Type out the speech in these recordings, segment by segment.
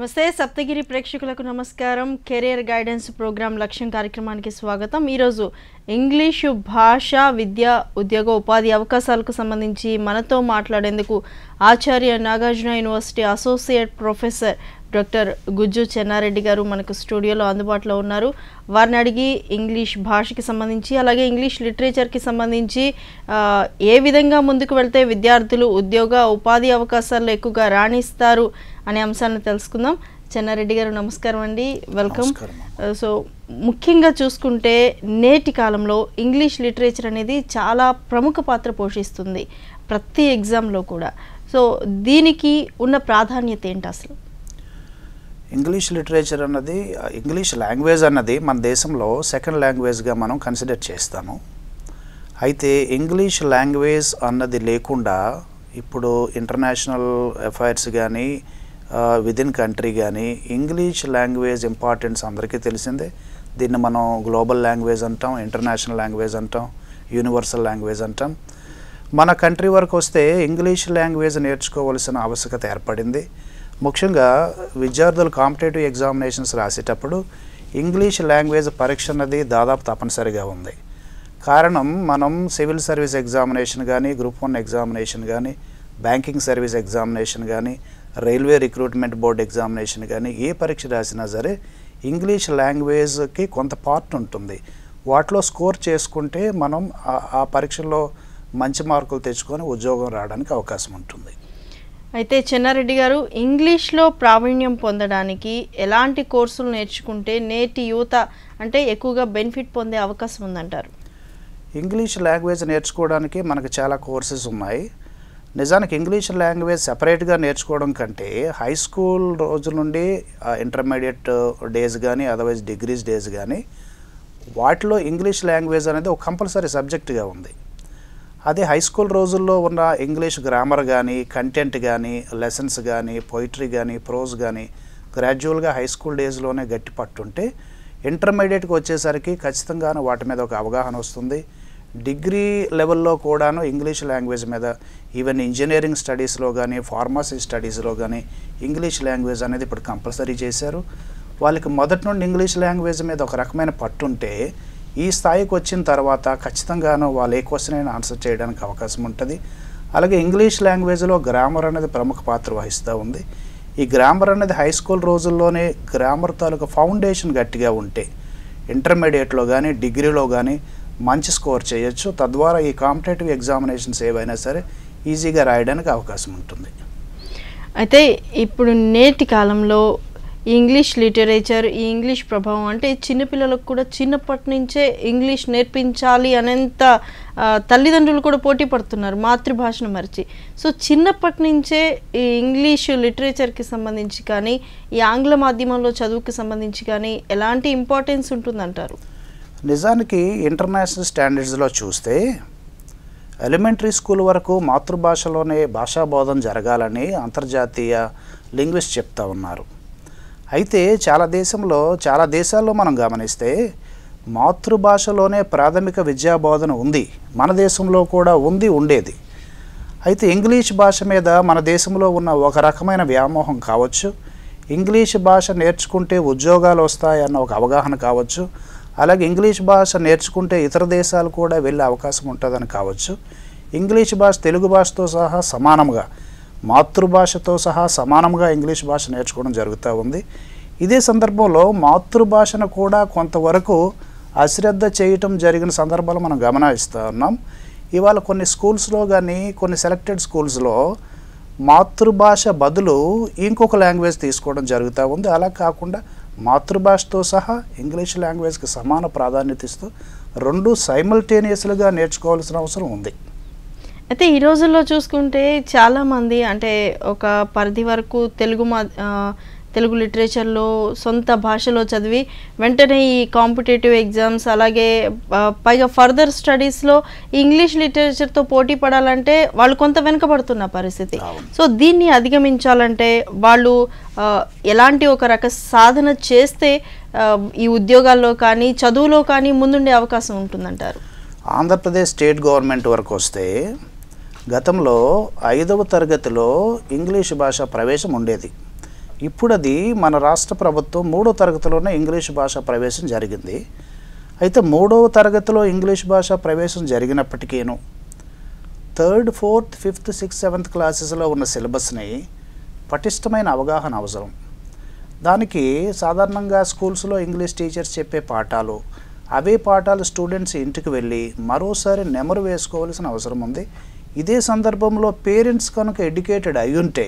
నమస్తే సప్తగిరి ప్రేక్షకులకు నమస్కారం. కెరియర్ గైడెన్స్ ప్రోగ్రాం లక్ష్యం కార్యక్రమానికి స్వాగతం. ఈరోజు ఇంగ్లీషు భాష విద్య ఉద్యోగ ఉపాధి అవకాశాలకు సంబంధించి మనతో మాట్లాడేందుకు Acharya Nagarjuna university associate professor doctor Gujju Chennareddy గారు మనకు స్టూడియోలో అందుబాటులో ఉన్నారు. వారిని అడిగి ఇంగ్లీష్ భాషకి సంబంధించి అలాగే ఇంగ్లీష్ లిటరేచర్కి సంబంధించి ఏ విధంగా ముందుకు వెళ్తే విద్యార్థులు ఉద్యోగ ఉపాధి అవకాశాల్లో ఎక్కువగా రాణిస్తారు అనే అంశాన్ని తెలుసుకుందాం. చెన్నారెడ్డి గారు నమస్కారం అండి, వెల్కమ్. సో ముఖ్యంగా చూసుకుంటే నేటి కాలంలో ఇంగ్లీష్ లిటరేచర్ అనేది చాలా ప్రముఖ పాత్ర పోషిస్తుంది ప్రతి ఎగ్జామ్లో కూడా. సో దీనికి ఉన్న ప్రాధాన్యత ఏంటి అసలు? ఇంగ్లీష్ లిటరేచర్ అన్నది, ఇంగ్లీష్ లాంగ్వేజ్ అన్నది మన దేశంలో సెకండ్ లాంగ్వేజ్గా మనం కన్సిడర్ చేస్తాము. అయితే ఇంగ్లీష్ లాంగ్వేజ్ అన్నది లేకుండా ఇప్పుడు ఇంటర్నేషనల్ అఫైర్స్ కానీ విదిన్ కంట్రీ కానీ ఇంగ్లీష్ లాంగ్వేజ్ ఇంపార్టెన్స్ అందరికీ తెలిసిందే. దీన్ని మనం గ్లోబల్ లాంగ్వేజ్ అంటాం, ఇంటర్నేషనల్ లాంగ్వేజ్ అంటాం, యూనివర్సల్ లాంగ్వేజ్ అంటాం. మన కంట్రీ వరకు వస్తే ఇంగ్లీష్ లాంగ్వేజ్ నేర్చుకోవాల్సిన ఆవశ్యకత ఏర్పడింది. ముఖ్యంగా విద్యార్థులు కాంపిటేటివ్ ఎగ్జామినేషన్స్ రాసేటప్పుడు ఇంగ్లీష్ లాంగ్వేజ్ పరీక్ష అన్నది దాదాపు తప్పనిసరిగా ఉంది. కారణం, మనం సివిల్ సర్వీస్ ఎగ్జామినేషన్ కానీ, గ్రూప్ 1 ఎగ్జామినేషన్ కానీ, బ్యాంకింగ్ సర్వీస్ ఎగ్జామినేషన్ కానీ, రైల్వే రిక్రూట్మెంట్ బోర్డ్ ఎగ్జామినేషన్ కానీ ఏ పరీక్ష రాసినా సరే ఇంగ్లీష్ లాంగ్వేజ్కి కొంత పార్ట్ ఉంటుంది. వాటిలో స్కోర్ చేసుకుంటే మనం ఆ పరీక్షలో మంచి మార్కులు తెచ్చుకొని ఉద్యోగం రావడానికి అవకాశం ఉంటుంది. అయితే చెన్నారెడ్డి గారు, ఇంగ్లీష్లో ప్రావీణ్యం పొందడానికి ఎలాంటి కోర్సులు నేర్చుకుంటే నేటి యువత అంటే ఎక్కువగా బెనిఫిట్ పొందే అవకాశం ఉందంటారు? ఇంగ్లీష్ లాంగ్వేజ్ నేర్చుకోవడానికి మనకు చాలా కోర్సెస్ ఉన్నాయి. నిజానికి ఇంగ్లీష్ లాంగ్వేజ్ సెపరేట్గా నేర్చుకోవడం కంటే హై స్కూల్ రోజుల నుండి ఇంటర్మీడియట్ డేస్ కానీ అదర్వైజ్ డిగ్రీస్ డేస్ కానీ వాటిలో ఇంగ్లీష్ లాంగ్వేజ్ అనేది ఒక కంపల్సరీ సబ్జెక్టుగా ఉంది. అదే హై స్కూల్ రోజుల్లో ఉన్న ఇంగ్లీష్ గ్రామర్ కానీ, కంటెంట్ కానీ, లెసన్స్ కానీ, పొయిటరీ కానీ, ప్రోజ్ కానీ గ్రాడ్యువల్గా హై స్కూల్ డేస్లోనే గట్టి పట్టుంటే ఇంటర్మీడియట్కి వచ్చేసరికి ఖచ్చితంగాను వాటి మీద ఒక అవగాహన వస్తుంది. డిగ్రీ లెవెల్లో కూడాను ఇంగ్లీష్ లాంగ్వేజ్ మీద, ఈవెన్ ఇంజనీరింగ్ స్టడీస్లో కానీ, ఫార్మసీ స్టడీస్లో కానీ ఇంగ్లీష్ లాంగ్వేజ్ అనేది ఇప్పుడు కంపల్సరీ చేశారు. వాళ్ళకి మొదటి నుండి ఇంగ్లీష్ లాంగ్వేజ్ మీద ఒక రకమైన పట్టుంటే ఈ స్థాయికి వచ్చిన తర్వాత ఖచ్చితంగాను వాళ్ళు ఏ క్వశ్చన్ అయినా ఆన్సర్ చేయడానికి అవకాశం ఉంటుంది. అలాగే ఇంగ్లీష్ లాంగ్వేజ్లో గ్రామర్ అనేది ప్రముఖ పాత్ర వహిస్తూ ఉంది. ఈ గ్రామర్ అనేది హై స్కూల్ రోజుల్లోనే గ్రామర్ తాలూకు ఫౌండేషన్ గట్టిగా ఉంటే ఇంటర్మీడియట్లో కానీ డిగ్రీలో కానీ మంచి స్కోర్ చేయొచ్చు. తద్వారా ఈ కాంపిటేటివ్ ఎగ్జామినేషన్స్ ఏవైనా సరే ఈజీగా రాయడానికి అవకాశం ఉంటుంది. అయితే ఇప్పుడు నేటి కాలంలో ఇంగ్లీష్ లిటరేచర్, ఈ ఇంగ్లీష్ ప్రభావం అంటే చిన్నపిల్లలకు కూడా చిన్నప్పటి నుంచే ఇంగ్లీష్ నేర్పించాలి అనేంత తల్లిదండ్రులు కూడా పోటీ పడుతున్నారు మాతృభాషను మరిచి. సో చిన్నప్పటి నుంచే ఈ ఇంగ్లీష్ లిటరేచర్కి సంబంధించి కానీ, ఈ ఆంగ్ల మాధ్యమంలో చదువుకి సంబంధించి కానీ ఎలాంటి ఇంపార్టెన్స్ ఉంటుందంటారు? నిజానికి ఇంటర్నేషనల్ స్టాండర్డ్స్లో చూస్తే ఎలిమెంటరీ స్కూల్ వరకు మాతృభాషలోనే భాషా బోధన జరగాలని అంతర్జాతీయ లింగ్విస్ట్ చెప్తా ఉన్నారు. అయితే చాలా దేశాల్లో మనం గమనిస్తే మాతృభాషలోనే ప్రాథమిక విద్యా బోధన ఉంది. మన దేశంలో కూడా ఉండేది. అయితే ఇంగ్లీష్ భాష మీద మన దేశంలో ఉన్న ఒక రకమైన వ్యామోహం కావచ్చు, ఇంగ్లీష్ భాష నేర్చుకుంటే ఉద్యోగాలు వస్తాయన్న ఒక అవగాహన కావచ్చు, అలాగే ఇంగ్లీష్ భాష నేర్చుకుంటే ఇతర దేశాలు కూడా వెళ్ళే అవకాశం ఉంటుందని కావచ్చు. ఇంగ్లీష్ భాష తెలుగు భాషతో సహా సమానంగా, మాతృభాషతో సహా సమానంగా ఇంగ్లీష్ భాష నేర్చుకోవడం జరుగుతూ ఉంది. ఇదే సందర్భంలో మాతృభాషను కూడా కొంతవరకు అశ్రద్ధ చేయటం జరిగిన సందర్భాలు మనం గమనిస్తూ ఉన్నాం. ఇవాళ కొన్ని స్కూల్స్లో కానీ, కొన్ని సెలెక్టెడ్ స్కూల్స్లో మాతృభాష బదులు ఇంకొక లాంగ్వేజ్ తీసుకోవడం జరుగుతూ ఉంది. అలా కాకుండా మాతృభాషతో సహా ఇంగ్లీష్ లాంగ్వేజ్కి సమాన ప్రాధాన్యత ఇస్తూ రెండు సైమల్టేనియస్లుగా నేర్చుకోవాల్సిన అవసరం ఉంది. అయితే ఈ రోజుల్లో చూసుకుంటే చాలామంది అంటే ఒక పరిధి వరకు తెలుగు లిటరేచర్లో సొంత భాషలో చదివి వెంటనే ఈ కాంపిటేటివ్ ఎగ్జామ్స్ అలాగే పైగా ఫర్దర్ స్టడీస్లో ఇంగ్లీష్ లిటరేచర్తో పోటీ పడాలంటే వాళ్ళు కొంత వెనుకబడుతున్న పరిస్థితి. సో దీన్ని అధిగమించాలంటే వాళ్ళు ఎలాంటి ఒక రక సాధన చేస్తే ఈ ఉద్యోగాల్లో కానీ చదువులో కానీ ముందుండే అవకాశం ఉంటుందంటారు? ఆంధ్రప్రదేశ్ స్టేట్ గవర్నమెంట్ వరకు వస్తే గతంలో 5వ తరగతిలో ఇంగ్లీష్ భాష ప్రవేశం ఉండేది. ఇప్పుడు అది మన రాష్ట్ర ప్రభుత్వం 3వ తరగతిలోనే ఇంగ్లీష్ భాష ప్రవేశం జరిగింది. అయితే 3వ తరగతిలో ఇంగ్లీష్ భాష ప్రవేశం జరిగినప్పటికీను 3rd, 4th, 5th, 6th, 7th క్లాసెస్లో ఉన్న సిలబస్ని పటిష్టమైన అవగాహన అవసరం. దానికి సాధారణంగా స్కూల్స్లో ఇంగ్లీష్ టీచర్స్ చెప్పే పాఠాలు, అవే పాఠాలు స్టూడెంట్స్ ఇంటికి వెళ్ళి మరోసారి నెమరు వేసుకోవాల్సిన అవసరం ఉంది. ఇదే సందర్భంలో పేరెంట్స్ కనుక ఎడ్యుకేటెడ్ అయి ఉంటే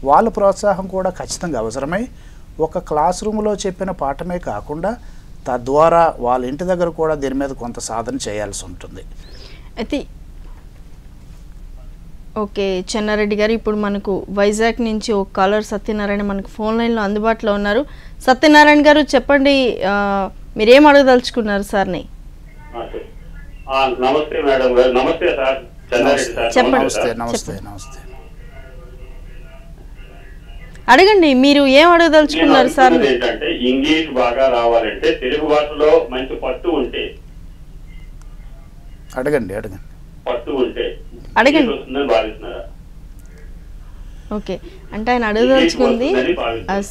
వాళ్ళ ప్రోత్సాహం కూడా ఖచ్చితంగా అవసరమై ఒక క్లాస్ రూమ్లో చెప్పిన పాఠమే కాకుండా తద్వారా వాళ్ళ ఇంటి దగ్గర కూడా దీని మీద కొంత సాధన చేయాల్సి ఉంటుంది. అయితే ఓకే చెన్నారెడ్డి గారు, ఇప్పుడు మనకు వైజాగ్ నుంచి ఒక కాలర్ సత్యనారాయణ మనకు ఫోన్ లైన్లో అందుబాటులో ఉన్నారు. సత్యనారాయణ గారు చెప్పండి, మీరేం అడగదలుచుకున్నారు సార్ని? నమస్తే మేడం గారు. నమస్తే సార్. చెప్పండి. నమస్తే అడగండి, మీరు ఏం అడగదలుచుకున్నారు సార్? ఏంటంటే ఇంగ్లీష్ బాగా రావాలంటే తెలుగు భాషలో మంచి పట్టు ఉంటే అడగండి భావిస్తున్నారా? ఓకే, అంటే ఆయన అడగదలుచుకుంది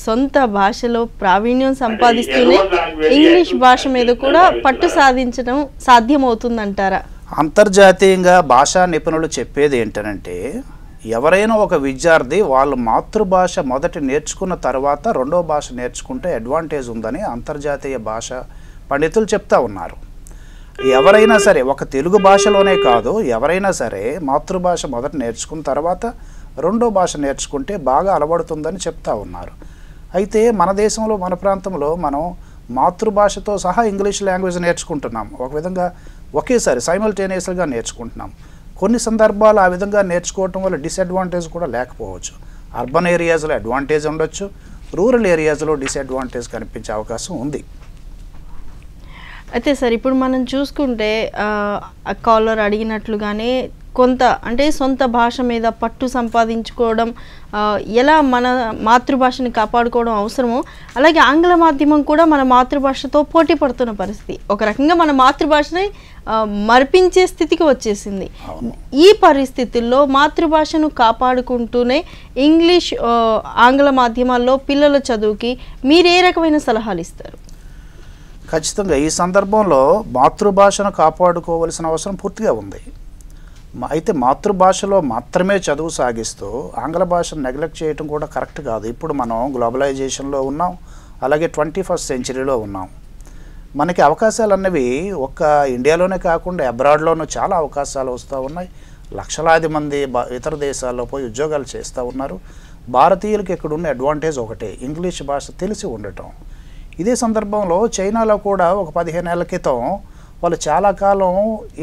సొంత భాషలో ప్రావీణ్యం సంపాదిస్తూనే ఇంగ్లీష్ భాష మీద కూడా పట్టు సాధించడం సాధ్యమవుతుందంటారా? అంతర్జాతీయంగా భాషా నిపుణులు చెప్పేది ఏంటంటే ఎవరైనా ఒక విద్యార్థి వాళ్ళ మాతృభాష మొదట నేర్చుకున్న తర్వాత రెండో భాష నేర్చుకుంటే అడ్వాంటేజ్ ఉందని అంతర్జాతీయ భాష పండితులు చెప్తా ఉన్నారు. ఎవరైనా సరే ఒక తెలుగు భాషలోనే కాదు, ఎవరైనా సరే మాతృభాష మొదట నేర్చుకున్న తర్వాత రెండో భాష నేర్చుకుంటే బాగా అలవడుతుందని చెప్తా ఉన్నారు. అయితే మన దేశంలో మన ప్రాంతంలో మనం మాతృభాషతో సహా ఇంగ్లీష్ లాంగ్వేజ్ నేర్చుకుంటున్నాం. ఒక విధంగా ఒకేసారి సైమల్టేనియస్గా నేర్చుకుంటున్నాం. కొన్ని సందర్భాలు ఆ విధంగా నేర్చుకోవటం వల్ల డిసడ్వాంటేజ్ కూడా లేకపోవచ్చు. అర్బన్ ఏరియాస్లో అడ్వాంటేజ్ ఉండొచ్చు, రూరల్ ఏరియాస్లో డిసడ్వాంటేజ్ కనిపించే అవకాశం ఉంది. అయితే సార్, ఇప్పుడు మనం చూసుకుంటే కాలర్ అడిగినట్లుగానే కొంత అంటే సొంత భాష మీద పట్టు సంపాదించుకోవడం, ఎలా మన మాతృభాషని కాపాడుకోవడం అవసరమో అలాగే ఆంగ్ల మాధ్యమం కూడా మన మాతృభాషతో పోటీ పడుతున్న పరిస్థితి. ఒక రకంగా మన మాతృభాషని మరిపించే స్థితికి వచ్చేసింది. ఈ పరిస్థితుల్లో మాతృభాషను కాపాడుకుంటూనే ఇంగ్లీష్ ఆంగ్ల మాధ్యమాల్లో పిల్లల చదువుకి మీరు ఏ రకమైన సలహాలు ఇస్తారు? ఖచ్చితంగా ఈ సందర్భంలో మాతృభాషను కాపాడుకోవాల్సిన అవసరం పూర్తిగా ఉంది. అయితే మాతృభాషలో మాత్రమే చదువు సాగిస్తూ ఆంగ్ల భాషను నెగ్లెక్ట్ చేయడం కూడా కరెక్ట్ కాదు. ఇప్పుడు మనం గ్లోబలైజేషన్లో ఉన్నాం, అలాగే 21st సెంచరీలో ఉన్నాం. మనకి అవకాశాలు అన్నవి ఒక్క ఇండియాలోనే కాకుండా అబ్రాడ్లోనూ చాలా అవకాశాలు వస్తూ ఉన్నాయి. లక్షలాది మంది ఇతర దేశాల్లో పోయి ఉద్యోగాలు చేస్తూ ఉన్నారు. భారతీయులకి ఇక్కడ ఉన్న అడ్వాంటేజ్ ఒకటే, ఇంగ్లీష్ భాష తెలిసి ఉండటం. ఇదే సందర్భంలో చైనాలో కూడా ఒక 15 ఏళ్ల క్రితం వాళ్ళు చాలా కాలం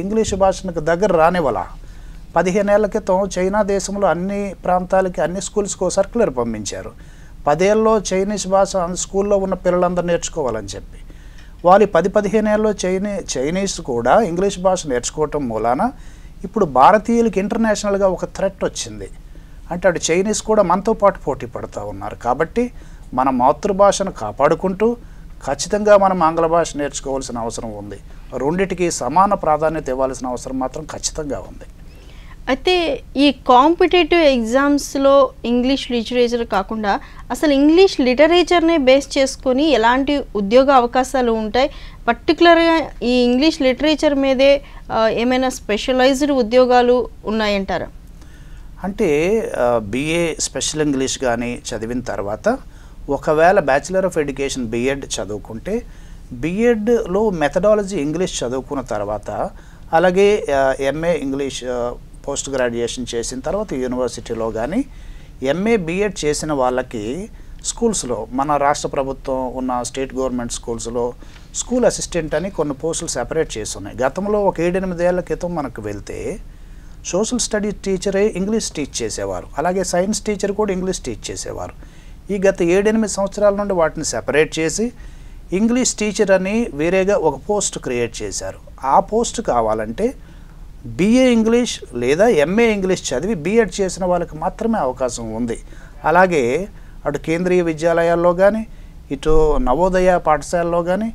ఇంగ్లీష్ భాషకు దగ్గర రానివ్వాల. 15 ఏళ్ల క్రితం చైనా దేశంలో అన్ని ప్రాంతాలకి అన్ని స్కూల్స్కి సర్క్యులర్ పంపించారు. 10 ఏళ్ళలో చైనీస్ భాష స్కూల్లో ఉన్న పిల్లలందరూ నేర్చుకోవాలని చెప్పి. వాళ్ళు 10-15 ఏళ్ళలో చైనీస్ కూడా ఇంగ్లీష్ భాష నేర్చుకోవటం మూలాన ఇప్పుడు భారతీయులకి ఇంటర్నేషనల్గా ఒక థ్రెట్ వచ్చింది. అంటే అటు చైనీస్ కూడా మనతో పాటు పోటీ పడుతూ ఉన్నారు. కాబట్టి మన మాతృభాషను కాపాడుకుంటూ ఖచ్చితంగా మనం ఆంగ్ల భాష నేర్చుకోవాల్సిన అవసరం ఉంది. రెండిటికి సమాన ప్రాధాన్యత ఇవ్వాల్సిన అవసరం మాత్రం ఖచ్చితంగా ఉంది. అయితే ఈ కాంపిటేటివ్ ఎగ్జామ్స్లో ఇంగ్లీష్ లిటరేచర్ కాకుండా అసలు ఇంగ్లీష్ లిటరేచర్నే బేస్ చేసుకొని ఎలాంటి ఉద్యోగ అవకాశాలు ఉంటాయి? పర్టికులర్గా ఈ ఇంగ్లీష్ లిటరేచర్ మీదే ఏమైనా స్పెషలైజ్డ్ ఉద్యోగాలు ఉన్నాయంటారా? అంటే బిఏ స్పెషల్ ఇంగ్లీష్ కానీ చదివిన తర్వాత ఒకవేళ బ్యాచిలర్ ఆఫ్ ఎడ్యుకేషన్ బిఎడ్ చదువుకుంటే బిఎడ్లో మెథడాలజీ ఇంగ్లీష్ చదువుకున్న తర్వాత అలాగే ఎంఏ ఇంగ్లీష్ పోస్ట్ గ్రాడ్యుయేషన్ చేసిన తర్వాత యూనివర్సిటీలో కానీ ఎంఏ బిఎడ్ చేసిన వాళ్ళకి స్కూల్స్లో మన రాష్ట్ర ప్రభుత్వం ఉన్న స్టేట్ గవర్నమెంట్ స్కూల్స్లో స్కూల్ అసిస్టెంట్ అని కొన్ని పోస్టులు సెపరేట్ చేసి ఉన్నాయి. గతంలో ఒక 7-8 ఏళ్ల క్రితం మనకు వెళ్తే సోషల్ స్టడీ టీచరే ఇంగ్లీష్ టీచ్ చేసేవారు, అలాగే సైన్స్ టీచర్ కూడా ఇంగ్లీష్ టీచ్ చేసేవారు. ఈ గత 7-8 సంవత్సరాల నుండి వాటిని సెపరేట్ చేసి ఇంగ్లీష్ టీచర్ అని వేరేగా ఒక పోస్ట్ క్రియేట్ చేశారు. ఆ పోస్ట్ కావాలంటే బిఏ ఇంగ్లీష్ లేదా ఎంఏ ఇంగ్లీష్ చదివి బిఎడ్ చేసిన వాళ్ళకి మాత్రమే అవకాశం ఉంది. అలాగే అటు కేంద్రీయ విద్యాలయాల్లో కానీ ఇటు నవోదయ పాఠశాలలో కానీ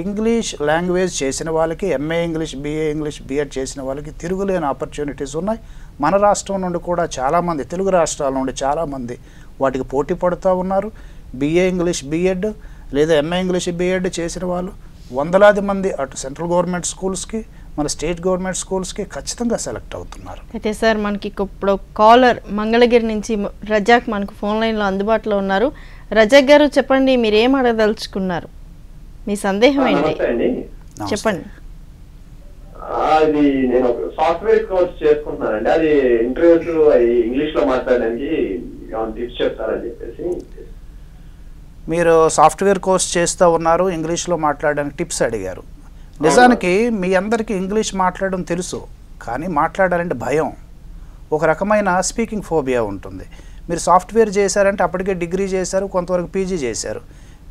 ఇంగ్లీష్ లాంగ్వేజ్ చేసిన వాళ్ళకి MA English BA English BEd చేసిన వాళ్ళకి తిరుగులేని ఆపర్చునిటీస్ ఉన్నాయి. మన రాష్ట్రం నుండి కూడా చాలామంది, తెలుగు రాష్ట్రాల నుండి చాలామంది వాటికి పోటీ పడుతూ ఉన్నారు. BA ఇంగ్లీష్ B.Ed లేదా MA ఇంగ్లీష్ B.Ed చేసిన వాళ్ళు వందలాది మంది అటు సెంట్రల్ గవర్నమెంట్ స్కూల్స్కి మన స్టేట్ గవర్నమెంట్ స్కూల్స్కి ఖచ్చితంగా సెలెక్ట్ అవుతున్నారు. అయితే సార్ మనకి ఇప్పుడు కాలర్ మంగళగిరి నుంచి రజాక్ మనకు ఫోన్ లైన్లో అందుబాటులో ఉన్నారు. రజాక్ గారు చెప్పండి, మీరు ఏం అడగదలుచుకున్నారు, మీ సందేహం ఏంటి? చెప్పండి. అది నేను ఒక సాఫ్ట్వేర్ కోర్స్ చేసుకుంటున్నానండి. అది ఇంటర్వ్యూస్ ఇంగ్లీష్ లో మాట్లాడడానికి టిప్స్ చెప్తారని చెప్పేసి. మీరు సాఫ్ట్వేర్ కోర్స్ చేస్తూ ఉన్నారు, ఇంగ్లీష్లో మాట్లాడడానికి టిప్స్ అడిగారు. నిజానికి మీ అందరికీ ఇంగ్లీష్ మాట్లాడడం తెలుసు, కానీ మాట్లాడాలంటే భయం, ఒక రకమైన స్పీకింగ్ ఫోబియా ఉంటుంది. మీరు సాఫ్ట్వేర్ చేశారంటే అప్పటికే డిగ్రీ చేశారు, కొంతవరకు PG చేశారు.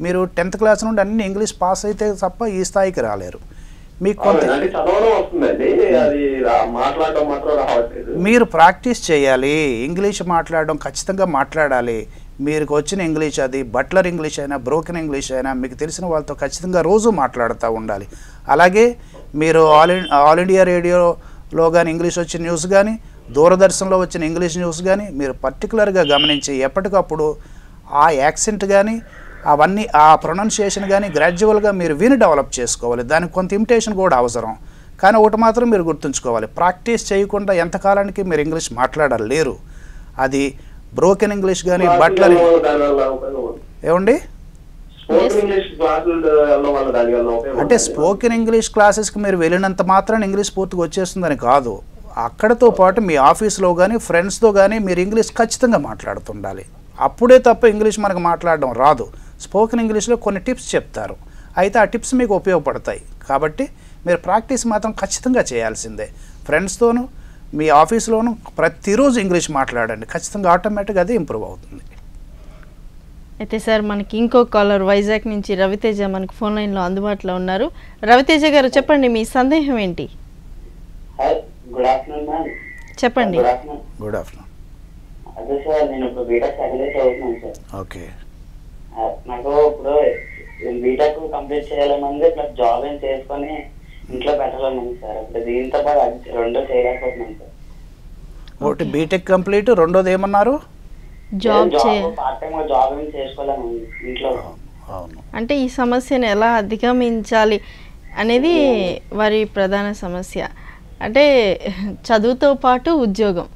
మీరు 10th క్లాస్ నుండి అన్ని ఇంగ్లీష్ పాస్ అయితే తప్ప ఈ స్థాయికి రాలేరు. మీకు కొంత మీరు ప్రాక్టీస్ చేయాలి. ఇంగ్లీష్ మాట్లాడడం ఖచ్చితంగా మాట్లాడాలి. మీకు వచ్చిన ఇంగ్లీష్ అది బట్లర్ ఇంగ్లీష్ అయినా బ్రోకెన్ ఇంగ్లీష్ అయినా మీకు తెలిసిన వాళ్ళతో ఖచ్చితంగా రోజు మాట్లాడుతూ ఉండాలి. అలాగే మీరు ఆల్ ఇండియా రేడియోలో కానీ ఇంగ్లీష్ వచ్చిన న్యూస్ కానీ దూరదర్శన్లో వచ్చిన ఇంగ్లీష్ న్యూస్ కానీ మీరు పర్టికులర్గా గమనించి ఎప్పటికప్పుడు ఆ యాక్సెంట్ కానీ అవన్నీ ఆ ప్రొనౌన్సియేషన్ కానీ గ్రాడ్యువల్గా మీరు విని డెవలప్ చేసుకోవాలి. దానికి కొంత ఇమిటేషన్ కూడా అవసరం. కానీ ఒకటి మాత్రం మీరు గుర్తుంచుకోవాలి, ప్రాక్టీస్ చేయకుండా ఎంతకాలానికి మీరు ఇంగ్లీష్ మాట్లాడలేరు. అది బ్రోకెన్ ఇంగ్లీష్ కానీ బట్లర్ ఏమండి అంటే స్పోకెన్ ఇంగ్లీష్ క్లాసెస్కి మీరు వెళ్ళినంత మాత్రాన ఇంగ్లీష్ పూర్తిగా వచ్చేస్తుందని కాదు. అక్కడతో పాటు మీ ఆఫీస్లో కానీ ఫ్రెండ్స్తో కానీ మీరు ఇంగ్లీష్ ఖచ్చితంగా మాట్లాడుతుండాలి. అప్పుడే తప్ప ఇంగ్లీష్ మనకు మాట్లాడడం రాదు. స్పోకెన్ ఇంగ్లీష్లో కొన్ని టిప్స్ చెప్తారు, అయితే ఆ టిప్స్ మీకు ఉపయోగపడతాయి. కాబట్టి మీరు ప్రాక్టీస్ మాత్రం ఖచ్చితంగా చేయాల్సిందే. ఫ్రెండ్స్తోనూ మీ ఆఫీస్లోనూ ప్రతిరోజు ఇంగ్లీష్ మాట్లాడండి, ఖచ్చితంగా ఆటోమేటిక్గా అది ఇంప్రూవ్ అవుతుంది. అయితే సార్ మనకి ఇంకో కాలర్ వైజాగ్ నుంచి రవితేజ మనకు ఫోన్ లైన్లో అందుబాటులో ఉన్నారు. రవితేజ గారు చెప్పండి, మీ సందేహం ఏంటి? Good afternoon ma'am. చెప్పండి. Good afternoon. అదే సార్, నేను ఇప్పుడు బీటెక్ సెకండ్ ఇయర్ చదువుతున్నాను సార్. ఓకే. నాకు ఇప్పుడు బీటెక్ కంప్లీట్ చేయాలనుంది, ప్లస్ జాబ్ ఏం చేసుకొని ఇంట్లో పెట్టాలనుంది సార్. ఇప్పుడు దీంతో పాటు రెండో చేయలేకపోతున్నాను సార్. ఒకటి బీటెక్ కంప్లీట్, రెండోది ఏమన్నారు? జాబ్ పార్ట్ టైం జాబ్ ఏం చేసుకోవాలని ఇంట్లో. అంటే ఈ సమస్యను ఎలా అధిగమించాలి అనేది వారి ప్రధాన సమస్య. అంటే చదువుతో పాటు ఉద్యోగం.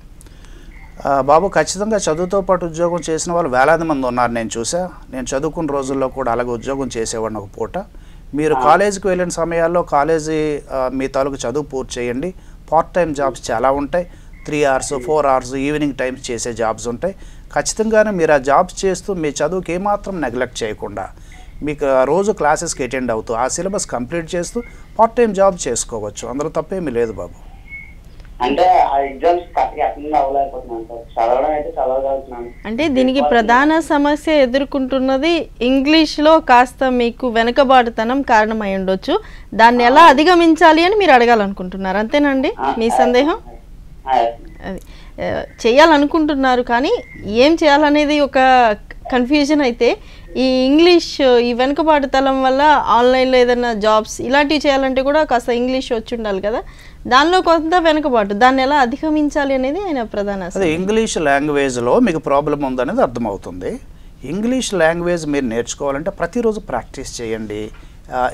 బాబు ఖచ్చితంగా చదువుతో పాటు ఉద్యోగం చేసిన వాళ్ళు వేలాది మంది ఉన్నారు, నేను చూసా. నేను చదువుకున్న రోజుల్లో కూడా అలాగే ఉద్యోగం చేసేవాడిని ఒక పూట. మీరు కాలేజీకి వెళ్ళిన సమయాల్లో కాలేజీ మీ తాలూకు చదువు పూర్తి చేయండి. పార్ట్ టైం జాబ్స్ చాలా ఉంటాయి, 3 hours 4 hours ఈవినింగ్ టైమ్స్ చేసే జాబ్స్ ఉంటాయి. ఖచ్చితంగానే మీరు ఆ జాబ్స్ చేస్తూ మీ చదువుకి ఏమాత్రం నెగ్లెక్ట్ చేయకుండా మీకు రోజు క్లాసెస్కి అటెండ్ అవుతూ ఆ సిలబస్ కంప్లీట్ చేస్తూ పార్ట్ టైం జాబ్ చేసుకోవచ్చు. అందులో తప్పేమీ లేదు బాబు. అంటే ఆ ఎగ్జామ్స్ కరెక్ట్గా అటెండ్ అవ్వలేకపోతున్నాను సార్. చదవడం అయితే చదవగలుగుతున్నాను. అంటే దీనికి ప్రధాన సమస్య ఎదుర్కొంటున్నది ఇంగ్లీష్లో కాస్త మీకు వెనుకబాటుతనం కారణమై ఉండొచ్చు. దాన్ని ఎలా అధిగమించాలి అని మీరు అడగాలనుకుంటున్నారు, అంతేనండి మీ సందేహం? అది చేయాలనుకుంటున్నారు, కానీ ఏం చేయాలనేది ఒక కన్ఫ్యూజన్. అయితే ఈ ఇంగ్లీష్ ఈ వెనుకబాటుతనం వల్ల ఆన్లైన్లో ఏదైనా జాబ్స్ ఇలాంటివి చేయాలంటే కూడా కాస్త ఇంగ్లీష్ వచ్చి ఉండాలి కదా, దానిలో కొంత వెనుకబాటు, దాన్ని ఎలా అధిగమించాలి అనేది ఆయన ప్రధాన. అదే ఇంగ్లీష్ లాంగ్వేజ్లో మీకు ప్రాబ్లం ఉందనేది అర్థమవుతుంది. ఇంగ్లీష్ లాంగ్వేజ్ మీరు నేర్చుకోవాలంటే ప్రతిరోజు ప్రాక్టీస్ చేయండి.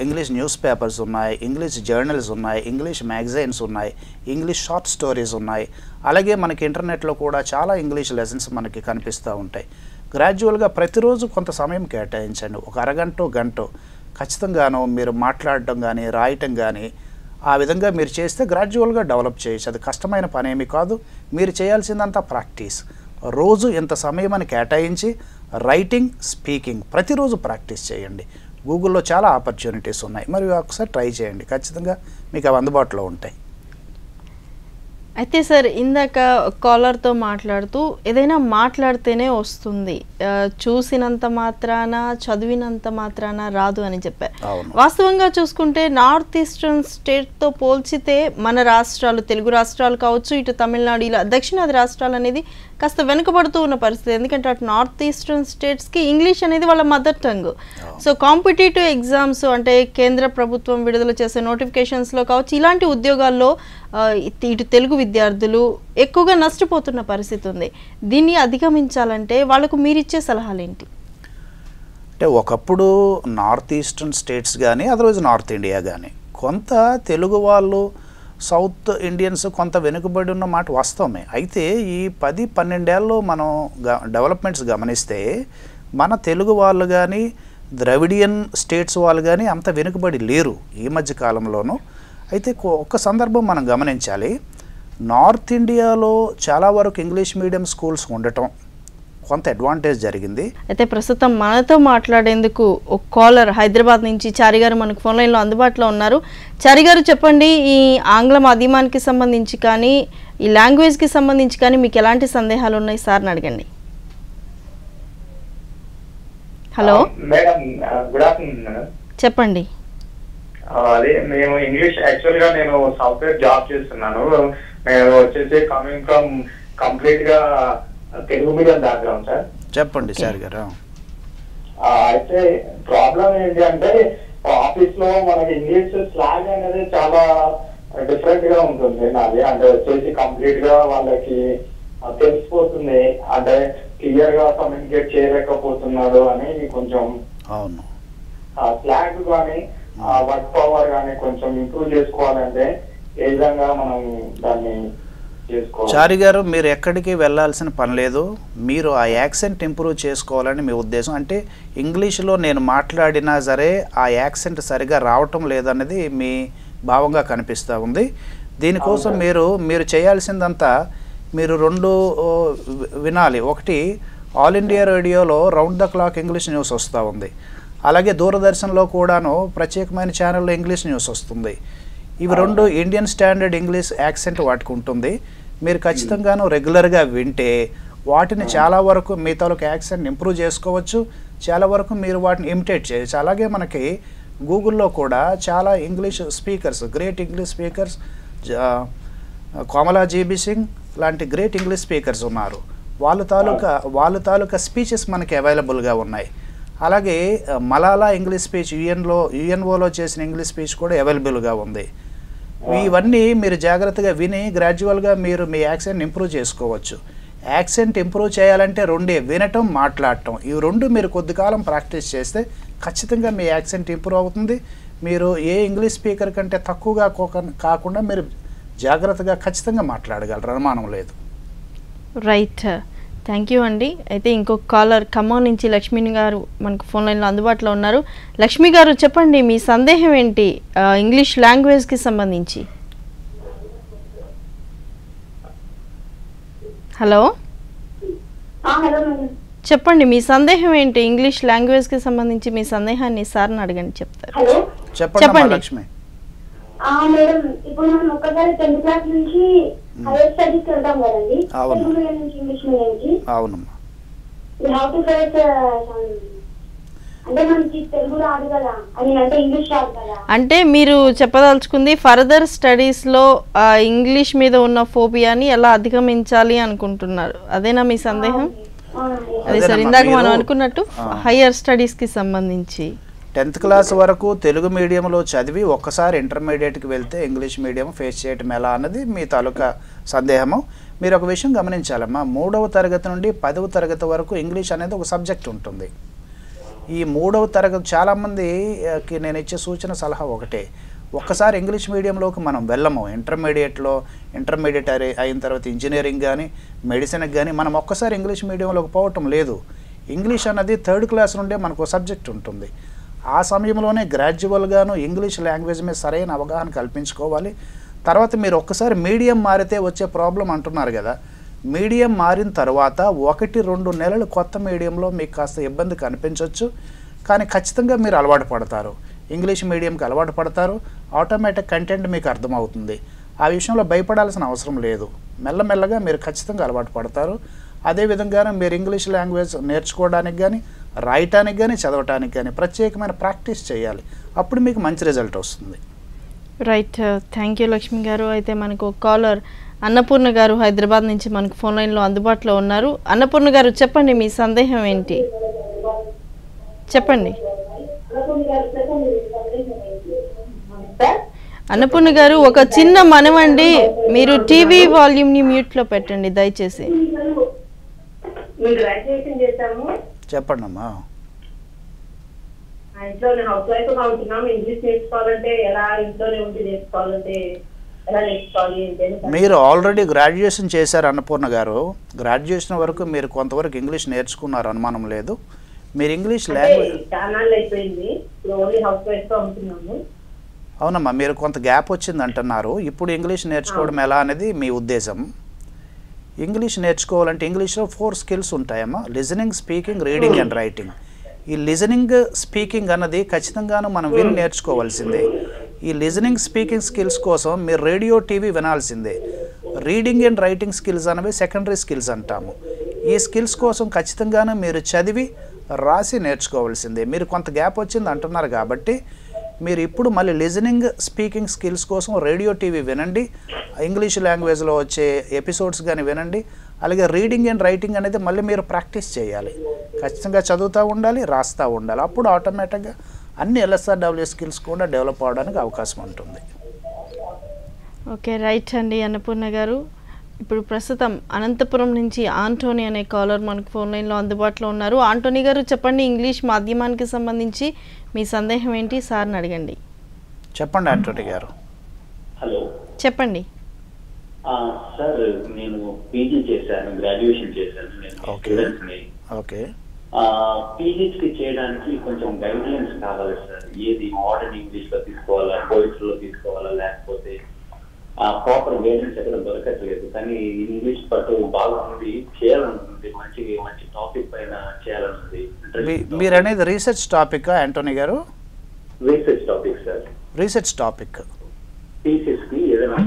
ఇంగ్లీష్ న్యూస్ పేపర్స్ ఉన్నాయి, ఇంగ్లీష్ జర్నల్స్ ఉన్నాయి, ఇంగ్లీష్ మ్యాగజైన్స్ ఉన్నాయి, ఇంగ్లీష్ షార్ట్ స్టోరీస్ ఉన్నాయి. అలాగే మనకి ఇంటర్నెట్లో కూడా చాలా ఇంగ్లీష్ లెసన్స్ మనకి కనిపిస్తూ ఉంటాయి. గ్రాడ్యువల్గా ప్రతిరోజు కొంత సమయం కేటాయించండి, ఒక అరగంట గంట ఖచ్చితంగాను మీరు మాట్లాడటం కానీ రాయటం కానీ ఆ విధంగా మీరు చేస్తే గ్రాడ్యువల్గా డెవలప్ చేయొచ్చు. అది కష్టమైన పని ఏమీ కాదు. మీరు చేయాల్సిందంతా ప్రాక్టీస్. రోజు ఇంత సమయం అని కేటాయించి రైటింగ్, స్పీకింగ్ ప్రతిరోజు ప్రాక్టీస్ చేయండి. గూగుల్లో చాలా ఆపర్చునిటీస్ ఉన్నాయి, మరి ఒకసారి ట్రై చేయండి, ఖచ్చితంగా మీకు అవి అందుబాటులో ఉంటాయి. అయితే సార్ ఇందాక కాలర్తో మాట్లాడుతూ ఏదైనా మాట్లాడితేనే వస్తుంది, చూసినంత మాత్రాన చదివినంత మాత్రాన రాదు అని చెప్పారు. వాస్తవంగా చూసుకుంటే నార్త్ ఈస్టర్న్ స్టేట్తో పోల్చితే మన రాష్ట్రాలు, తెలుగు రాష్ట్రాలు కావచ్చు, ఇటు తమిళనాడు, ఇలా దక్షిణాది రాష్ట్రాలు అనేది కాస్త వెనుకబడుతూ ఉన్న పరిస్థితి. ఎందుకంటే అటు నార్త్ ఈస్టర్న్ స్టేట్స్కి ఇంగ్లీష్ అనేది వాళ్ళ mother tongue. So competitive exams అంటే కేంద్ర ప్రభుత్వం విడుదల చేసే నోటిఫికేషన్స్లో కావచ్చు, ఇలాంటి ఉద్యోగాల్లో ఇటు తెలుగు విద్యార్థులు ఎక్కువగా నష్టపోతున్న పరిస్థితి ఉంది. దీన్ని అధిగమించాలంటే వాళ్ళకు మీరిచ్చే సలహాలు ఏంటి? అంటే ఒకప్పుడు నార్త్ ఈస్టర్న్ స్టేట్స్ కానీ అదర్వైజ్ నార్త్ ఇండియా కానీ కొంత తెలుగు వాళ్ళు సౌత్ ఇండియన్స్ కొంత వెనుకబడి ఉన్న మాట వాస్తవమే. అయితే ఈ 10-12 ఏళ్ళలో మనం డెవలప్మెంట్స్ గమనిస్తే మన తెలుగు వాళ్ళు కానీ ద్రవిడియన్ స్టేట్స్ వాళ్ళు కానీ అంత వెనుకబడి లేరు ఈ మధ్య కాలంలోనూ. అయితే ఒక్క సందర్భం మనం గమనించాలి, నార్త్ ఇండియాలో చాలా వరకు ఇంగ్లీష్ మీడియం స్కూల్స్ ఉండటం కొంత అడ్వాంటేజ్ జరిగింది. అయితే ప్రస్తుతం మనతో మాట్లాడేందుకు ఒక కాలర్ హైదరాబాద్ నుంచి చారి గారు మనకు ఫోన్ లైన్లో అందుబాటులో ఉన్నారు. చారి గారు చెప్పండి, ఈ ఆంగ్ల మాధ్యమానికి సంబంధించి కానీ ఈ లాంగ్వేజ్కి సంబంధించి కానీ మీకు ఎలాంటి సందేహాలు ఉన్నాయి సార్ని అడగండి. Hello madam, good afternoon madam. చెప్పండి. అదే మేము ఇంగ్లీష్ యాక్చువల్ గా నేను సాఫ్ట్వేర్ జాబ్ చేస్తున్నాను. నేను వచ్చేసి కమింగ్ ఫ్రమ్ కంప్లీట్ గా తెలుగు మీడియం బ్యాక్గ్రౌండ్ సార్. చెప్పండి సార్ గారు. అయితే ప్రాబ్లం ఏంటి అంటే ఆఫీస్ లో మనకి ఇంగ్లీష్ స్లాంగ్ అనేది చాలా డిఫరెంట్ గా ఉంటుంది నాది. అంటే వచ్చేసి కంప్లీట్ గా వాళ్ళకి తెలిసిపోతుంది, అంటే క్లియర్ గా కమ్యూనికేట్ చేయలేకపోతున్నాడు అని కొంచెం అవును స్లాంగ్ కానీ వర్క్ పవర్ కానీ కొంచెం ఇంప్రూవ్ చేసుకోవాలంటే ఏ విధంగా మనం దాన్ని చారి గారు, మీరు ఎక్కడికి వెళ్ళాల్సిన పని లేదు. మీరు ఆ యాక్సెంట్ ఇంప్రూవ్ చేసుకోవాలని మీ ఉద్దేశం. అంటే ఇంగ్లీష్లో నేను మాట్లాడినా సరే ఆ యాక్సెంట్ సరిగా రావటం లేదనేది మీ భావంగా కనిపిస్తూ ఉంది. దీనికోసం మీరు చేయాల్సిందంతా మీరు 2 వినాలి. ఒకటి, ఆల్ ఇండియా రేడియోలో round the clock English news వస్తూ ఉంది. అలాగే దూరదర్శన్లో కూడాను ప్రత్యేకమైన ఛానల్లో ఇంగ్లీష్ న్యూస్ వస్తుంది. ఇవి 2 ఇండియన్ స్టాండర్డ్ ఇంగ్లీష్ యాక్సెంట్ వాటికి ఉంటుంది. మీరు ఖచ్చితంగాను రెగ్యులర్గా వింటే వాటిని చాలా వరకు మీ తాలూకు యాక్సెంట్ ఇంప్రూవ్ చేసుకోవచ్చు. చాలా వరకు మీరు వాటిని ఇమిటేట్ చేయొచ్చు. అలాగే మనకి గూగుల్లో కూడా చాలా English speakers, great English speakers, Komala GB Singh లాంటి గ్రేట్ ఇంగ్లీష్ స్పీకర్స్ ఉన్నారు. వాళ్ళ తాలూకా స్పీచెస్ మనకి అవైలబుల్గా ఉన్నాయి. అలాగే మలాలా ఇంగ్లీష్ స్పీచ్ యుఎన్ఓలో చేసిన ఇంగ్లీష్ స్పీచ్ కూడా అవైలబుల్గా ఉంది. ఇవన్నీ మీరు జాగ్రత్తగా విని గ్రాడ్యువల్గా మీరు మీ యాక్సెంట్ ఇంప్రూవ్ చేసుకోవచ్చు. యాక్సెంట్ ఇంప్రూవ్ చేయాలంటే 2 వినటం, మాట్లాడటం. ఈ 2 మీరు కొద్ది కాలం ప్రాక్టీస్ చేస్తే ఖచ్చితంగా మీ యాక్సెంట్ ఇంప్రూవ్ అవుతుంది. మీరు ఏ ఇంగ్లీష్ స్పీకర్ కంటే తక్కువగా కాకుండా మీరు జాగ్రత్తగా ఖచ్చితంగా మాట్లాడగలరు, అనుమానం లేదు. రైట్, థ్యాంక్ యూ అండి. అయితే ఇంకొక కాలర్ ఖమ్మం నుంచి లక్ష్మి గారు మనకు ఫోన్ లైన్లో అందుబాటులో ఉన్నారు. లక్ష్మి గారు చెప్పండి, మీ సందేహం ఏంటి ఇంగ్లీష్ లాంగ్వేజ్కి సంబంధించి? హలో చెప్పండి, మీ సందేహం ఏంటి ఇంగ్లీష్ లాంగ్వేజ్కి సంబంధించి? మీ సందేహాన్ని సార్ని అడగండి, చెప్తారు. చెప్పండి లక్ష్మి. మేడం, ఇప్పుడు మనం ఒక్కసారి 10th క్లాస్ నుంచి హైయర్ స్టడీస్ వెళ్తాం కదండి, తెలుగు మీడియం నుంచి ఇంగ్లీష్ మీడియం కి. అవునమ్మా. హౌ టు ఫేస్ అంటే మనకి తెలుగు రాదు కదా, అంటే ఇంగ్లీష్ రాదు కదా. అంటే మీరు చెప్పదలుచుకుంది ఫర్దర్ స్టడీస్లో ఇంగ్లీష్ మీద ఉన్న ఫోబియాని ఎలా అధిగమించాలి అనుకుంటున్నారు, అదేనా మీ సందేహం? అదే సార్, ఇందాక మనం అనుకున్నట్టు హైయర్ స్టడీస్కి సంబంధించి 10th క్లాస్ వరకు తెలుగు మీడియంలో చదివి ఒక్కసారి ఇంటర్మీడియట్కి వెళ్తే ఇంగ్లీష్ మీడియం ఫేస్ చేయటం ఎలా అన్నది మీ తాలూకా సందేహము. మీరు ఒక విషయం గమనించాలమ్మా, 3వ తరగతి నుండి 10వ తరగతి వరకు ఇంగ్లీష్ అనేది ఒక సబ్జెక్ట్ ఉంటుంది. ఈ 3వ తరగతి చాలామందికి నేను ఇచ్చే సూచన సలహా ఒకటే, ఒక్కసారి ఇంగ్లీష్ మీడియంలోకి మనం వెళ్ళము. ఇంటర్మీడియట్ అయిన తర్వాత ఇంజనీరింగ్ కానీ మెడిసిన్కి కానీ మనం ఒక్కసారి ఇంగ్లీష్ మీడియంలోకి పోవటం లేదు. ఇంగ్లీష్ అన్నది 3rd క్లాస్ నుండే మనకు సబ్జెక్ట్ ఉంటుంది. ఆ సమయంలోనే గ్రాడ్యువల్గాను ఇంగ్లీష్ లాంగ్వేజ్ మీద సరైన అవగాహన కల్పించుకోవాలి. తర్వాత మీరు ఒక్కసారి మీడియం మారితే వచ్చే ప్రాబ్లం అంటున్నారు కదా, మీడియం మారిన తర్వాత 1-2 నెలలు కొత్త మీడియంలో మీకు కాస్త ఇబ్బంది కనిపించవచ్చు, కానీ ఖచ్చితంగా మీరు అలవాటు పడతారు. ఇంగ్లీష్ మీడియంకి అలవాటు పడతారు, ఆటోమేటిక్ కంటెంట్ మీకు అర్థమవుతుంది. ఆ విషయంలో భయపడాల్సిన అవసరం లేదు. మెల్లమెల్లగా మీరు ఖచ్చితంగా అలవాటు పడతారు. అదేవిధంగా మీరు ఇంగ్లీష్ లాంగ్వేజ్ నేర్చుకోవడానికి కానీ రాయటానికి కానీ చదవటానికి కానీ ప్రత్యేకమైన ప్రాక్టీస్ చేయాలి. అప్పుడు మీకు మంచి రిజల్ట్ వస్తుంది. రైట్, థ్యాంక్ యూ లక్ష్మి గారు. అయితే మనకు కాలర్ అన్నపూర్ణ గారు హైదరాబాద్ నుంచి మనకు ఫోన్ లైన్లో అందుబాటులో ఉన్నారు. అన్నపూర్ణ గారు చెప్పండి, మీ సందేహం ఏంటి చెప్పండి. అన్నపూర్ణ గారు ఒక చిన్న మనవండి, మీరు టీవీ వాల్యూమ్ని మ్యూట్లో పెట్టండి దయచేసి. గ్రాడ్యుయేషన్ చేశాము. చెప్పండి అమ్మా. ఇంట్లో హౌస్ వైఫ్ గా ఉంటున్నాం. ఇంగ్లీష్ నేర్చుకోవాలంటే ఎలా, ఇంట్లోనే ఉండి నేర్చుకోవాలంటే ఎలా నేర్చుకోవాలి? మీరు ఆల్రెడీ గ్రాడ్యుయేషన్ చేశారు అన్నపూర్ణ గారు. గ్రాడ్యుయేషన్ వరకు మీరు కొంతవరకు ఇంగ్లీష్ నేర్చుకున్నారు, అనుమానం లేదు. మీరు ఇంగ్లీష్ లాంగ్వేజ్ ఛానల్ అయిపోయింది, ఓన్లీ హౌస్ వైఫ్ గా ఉంటున్నాము. అవునమ్మా, మీరు కొంత గ్యాప్ వచ్చింది అంటున్నారు. ఇప్పుడు ఇంగ్లీష్ నేర్చుకోవడం ఎలా అనేది మీ ఉద్దేశం. ఇంగ్లీష్ నేర్చుకోవాలంటే ఇంగ్లీష్లో 4 స్కిల్స్ ఉంటాయమ్మా: listening, speaking, reading and writing. ఈ లిజనింగ్, స్పీకింగ్ అన్నది ఖచ్చితంగాను మనం విని నేర్చుకోవాల్సిందే. ఈ లిజనింగ్, స్పీకింగ్ స్కిల్స్ కోసం మీరు రేడియో, టీవీ వినాల్సిందే. రీడింగ్ అండ్ రైటింగ్ స్కిల్స్ అనేవి సెకండరీ స్కిల్స్ అంటాము. ఈ స్కిల్స్ కోసం ఖచ్చితంగాను మీరు చదివి రాసి నేర్చుకోవాల్సిందే. మీరు కొంత గ్యాప్ వచ్చింది అంటున్నారు కాబట్టి మీరు ఇప్పుడు మళ్ళీ లిజనింగ్, స్పీకింగ్ స్కిల్స్ కోసం రేడియో, టీవీ వినండి. ఇంగ్లీష్ లాంగ్వేజ్లో వచ్చే ఎపిసోడ్స్ కానీ వినండి. అలాగే రీడింగ్ అండ్ రైటింగ్ అనేది మళ్ళీ మీరు ప్రాక్టీస్ చేయాలి. ఖచ్చితంగా చదువుతూ ఉండాలి, రాస్తూ ఉండాలి. అప్పుడు ఆటోమేటిక్గా అన్ని LSRW స్కిల్స్ కూడా డెవలప్ అవడానికి అవకాశం ఉంటుంది. ఓకే, రైట్ అండి అన్నపూర్ణ గారు. ఇప్పుడు ప్రస్తుతం అనంతపురం నుంచి ఆంటోనీ అనే కాలర్ మనకు ఫోన్ లైన్లో అందుబాటులో ఉన్నారు. ఆంటోనీ గారు చెప్పండి, ఇంగ్లీష్ మాధ్యమానికి సంబంధించి మీ సందేహం ఏంటి, సార్ని అడగండి. చెప్పండి ఆంటోనీ గారు. హలో చెప్పండి. సార్, నేను పీజీ చేశాను, గ్రాడ్యుయేషన్ చేశాను. నేను స్టూడెంట్స్ని. ఓకే. పీహెచ్డీ చేయడానికి కొంచెం గైడ్ లైన్స్ కావాలి సార్. ఏది మోడర్న్ ఇంగ్లీష్ లో తీసుకోవాలా, పోయిట్రీ లో తీసుకోవాలా, లేకపోతే ప్రాపర్ గైడెన్స్ ఎక్కడ దొరకట్లేదు. కానీ ఇంగ్లీష్ పట్టు బాగా ఉంది, చేయాలనుకుంది, మంచి టాపిక్ పైన చేయాలనుంది. మీరు అనేది research topic Antony garu? Research topic sir. Research topic థీసిస్కి ఏదైనా.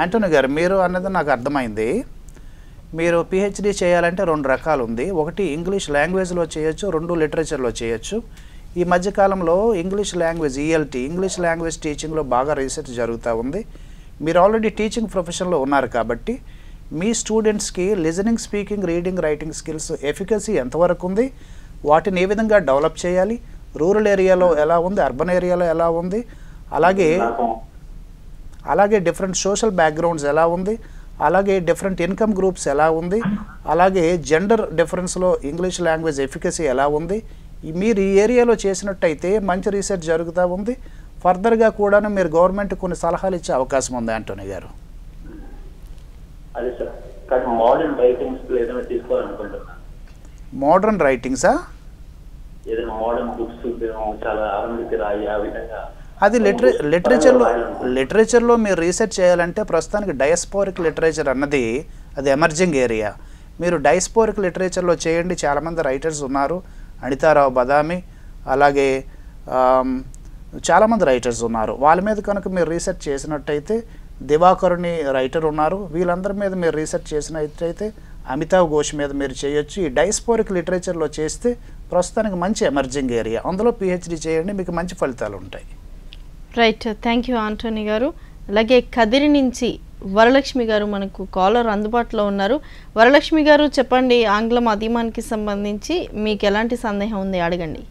ఆంటోనీ గారు, మీరు అన్నది నాకు అర్థమైంది. మీరు పిహెచ్డీ చేయాలంటే 2 రకాలు ఉంది. ఒకటి ఇంగ్లీష్ లాంగ్వేజ్లో చేయొచ్చు, 2 లిటరేచర్లో చేయొచ్చు. ఈ మధ్యకాలంలో English language ELT, English language టీచింగ్లో బాగా రీసెర్చ్ జరుగుతూ ఉంది. మీరు ఆల్రెడీ టీచింగ్ ప్రొఫెషన్లో ఉన్నారు కాబట్టి మీ స్టూడెంట్స్కి listening, speaking, reading, writing skills efficacy ఎంతవరకు ఉంది, వాటిని ఏ విధంగా డెవలప్ చేయాలి, రూరల్ ఏరియాలో ఎలా ఉంది, అర్బన్ ఏరియాలో ఎలా ఉంది, అలాగే డిఫరెంట్ సోషల్ బ్యాక్గ్రౌండ్స్ ఎలా ఉంది, అలాగే డిఫరెంట్ ఇన్కమ్ గ్రూప్స్ ఎలా ఉంది, అలాగే జెండర్ డిఫరెన్స్లో ఇంగ్లీష్ లాంగ్వేజ్ ఎఫికసీ ఎలా ఉంది, మీరు ఈ ఏరియాలో చేసినట్టయితే మంచి రీసెర్చ్ జరుగుతూ ఉంది. ఫర్దర్గా కూడా మీరు గవర్నమెంట్ కొన్ని సలహాలు ఇచ్చే అవకాశం ఉంది ఆంటోనీ గారు. అదే సార్, కానీ మోడర్న్ రైటింగ్స్ ఏదైనా తీసుకోవాలనుకుంటున్నాను. మోడర్న్ రైటింగ్సా? ఏదైనా మోడర్న్ బుక్స్ చాలా ఆరంభించి రాయి, ఆ విధంగా. అది లిటరేచర్లో మీరు రీసెర్చ్ చేయాలంటే ప్రస్తుతానికి డయాస్పోరిక్ లిటరేచర్ అన్నది అది ఎమర్జింగ్ ఏరియా. మీరు డయాస్పోరిక్ లిటరేచర్లో చేయండి. చాలామంది రైటర్స్ ఉన్నారు, అనితారావు బదామి, అలాగే చాలామంది రైటర్స్ ఉన్నారు. వాళ్ళ మీద కనుక మీరు రీసెర్చ్ చేసినట్టయితే దివాకరుని రైటర్ ఉన్నారు, వీళ్ళందరి మీద మీరు రీసెర్చ్ చేసినట్టయితే అమితావ్ ఘోష్ మీద మీరు చేయొచ్చు. ఈ డయాస్పోరిక్ లిటరేచర్లో చేస్తే ప్రస్తుతానికి మంచి ఎమర్జింగ్ ఏరియా, అందులో పిహెచ్డీ చేయండి, మీకు మంచి ఫలితాలు ఉంటాయి. రైట్, థ్యాంక్ యూ ఆంటోనీ గారు. అలాగే కదిరి నుంచి వరలక్ష్మి గారు మనకు కాలర్ అందుబాటులో ఉన్నారు. వరలక్ష్మి గారు చెప్పండి, ఆంగ్ల మాధ్యమానికి సంబంధించి మీకు ఎలాంటి సందేహం ఉంది, అడగండి.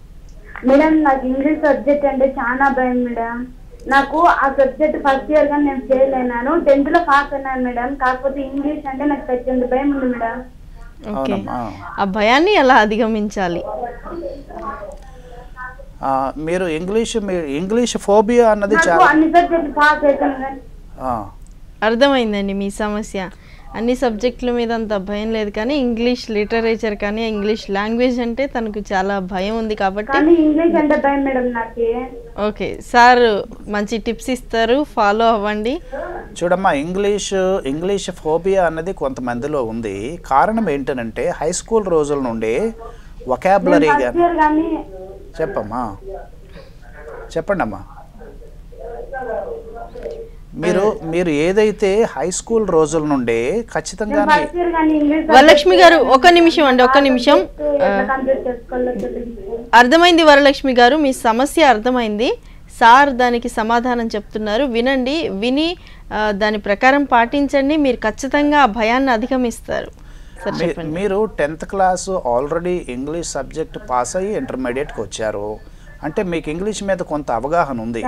మేడం, నాకు ఇంగ్లీష్ సబ్జెక్ట్ అంటే చాలా భయం మేడం. నాకు ఆ సబ్జెక్ట్ ఫస్ట్ ఇయర్ గా నేను ఫెయిల్ అయినాను, 10th లో పాస్ అయినాను మేడం. కాకపోతే ఇంగ్లీష్ అంటే నాకు ప్రచండ భయం ఉంది మేడం. ఓకే, ఆ భయాన్ని ఎలా అధిగమించాలి? మీరు ఇంగ్లీష్ ఫోబియా అన్నది అర్థమైందండి మీ సమస్య. అన్ని సబ్జెక్టుల మీద అంత భయం లేదు, కానీ ఇంగ్లీష్ లిటరేచర్ కానీ ఇంగ్లీష్ లాంగ్వేజ్ అంటే తనకు చాలా భయం ఉంది కాబట్టి. ఓకే సార్, మంచి టిప్స్ ఇస్తారు, ఫాలో అవ్వండి. చూడమ్మా, ఇంగ్లీష్ ఫోబియా అన్నది కొంతమందిలో ఉంది. కారణం ఏంటంటే హై స్కూల్ రోజుల నుండి వొకాబులరీ కానీ చెప్పండి అమ్మా. మీరు ఏదైతే హై స్కూల్ రోజుల నుండి ఖచ్చితంగా. వరలక్ష్మి గారు ఒక్క నిమిషం అండి, ఒక్క నిమిషం. అర్థమైంది వరలక్ష్మి గారు, మీ సమస్య అర్థమైంది. సార్ దానికి సమాధానం చెప్తున్నారు, వినండి. విని దాని ప్రకారం పాటించండి, మీరు ఖచ్చితంగా ఆ భయాన్ని అధిగమిస్తారు. సార్ చెప్పండి. మీరు 10th class already English subject pass అయ్యి ఇంటర్మీడియట్కి వచ్చారు అంటే మీకు ఇంగ్లీష్ మీద కొంత అవగాహన ఉంది.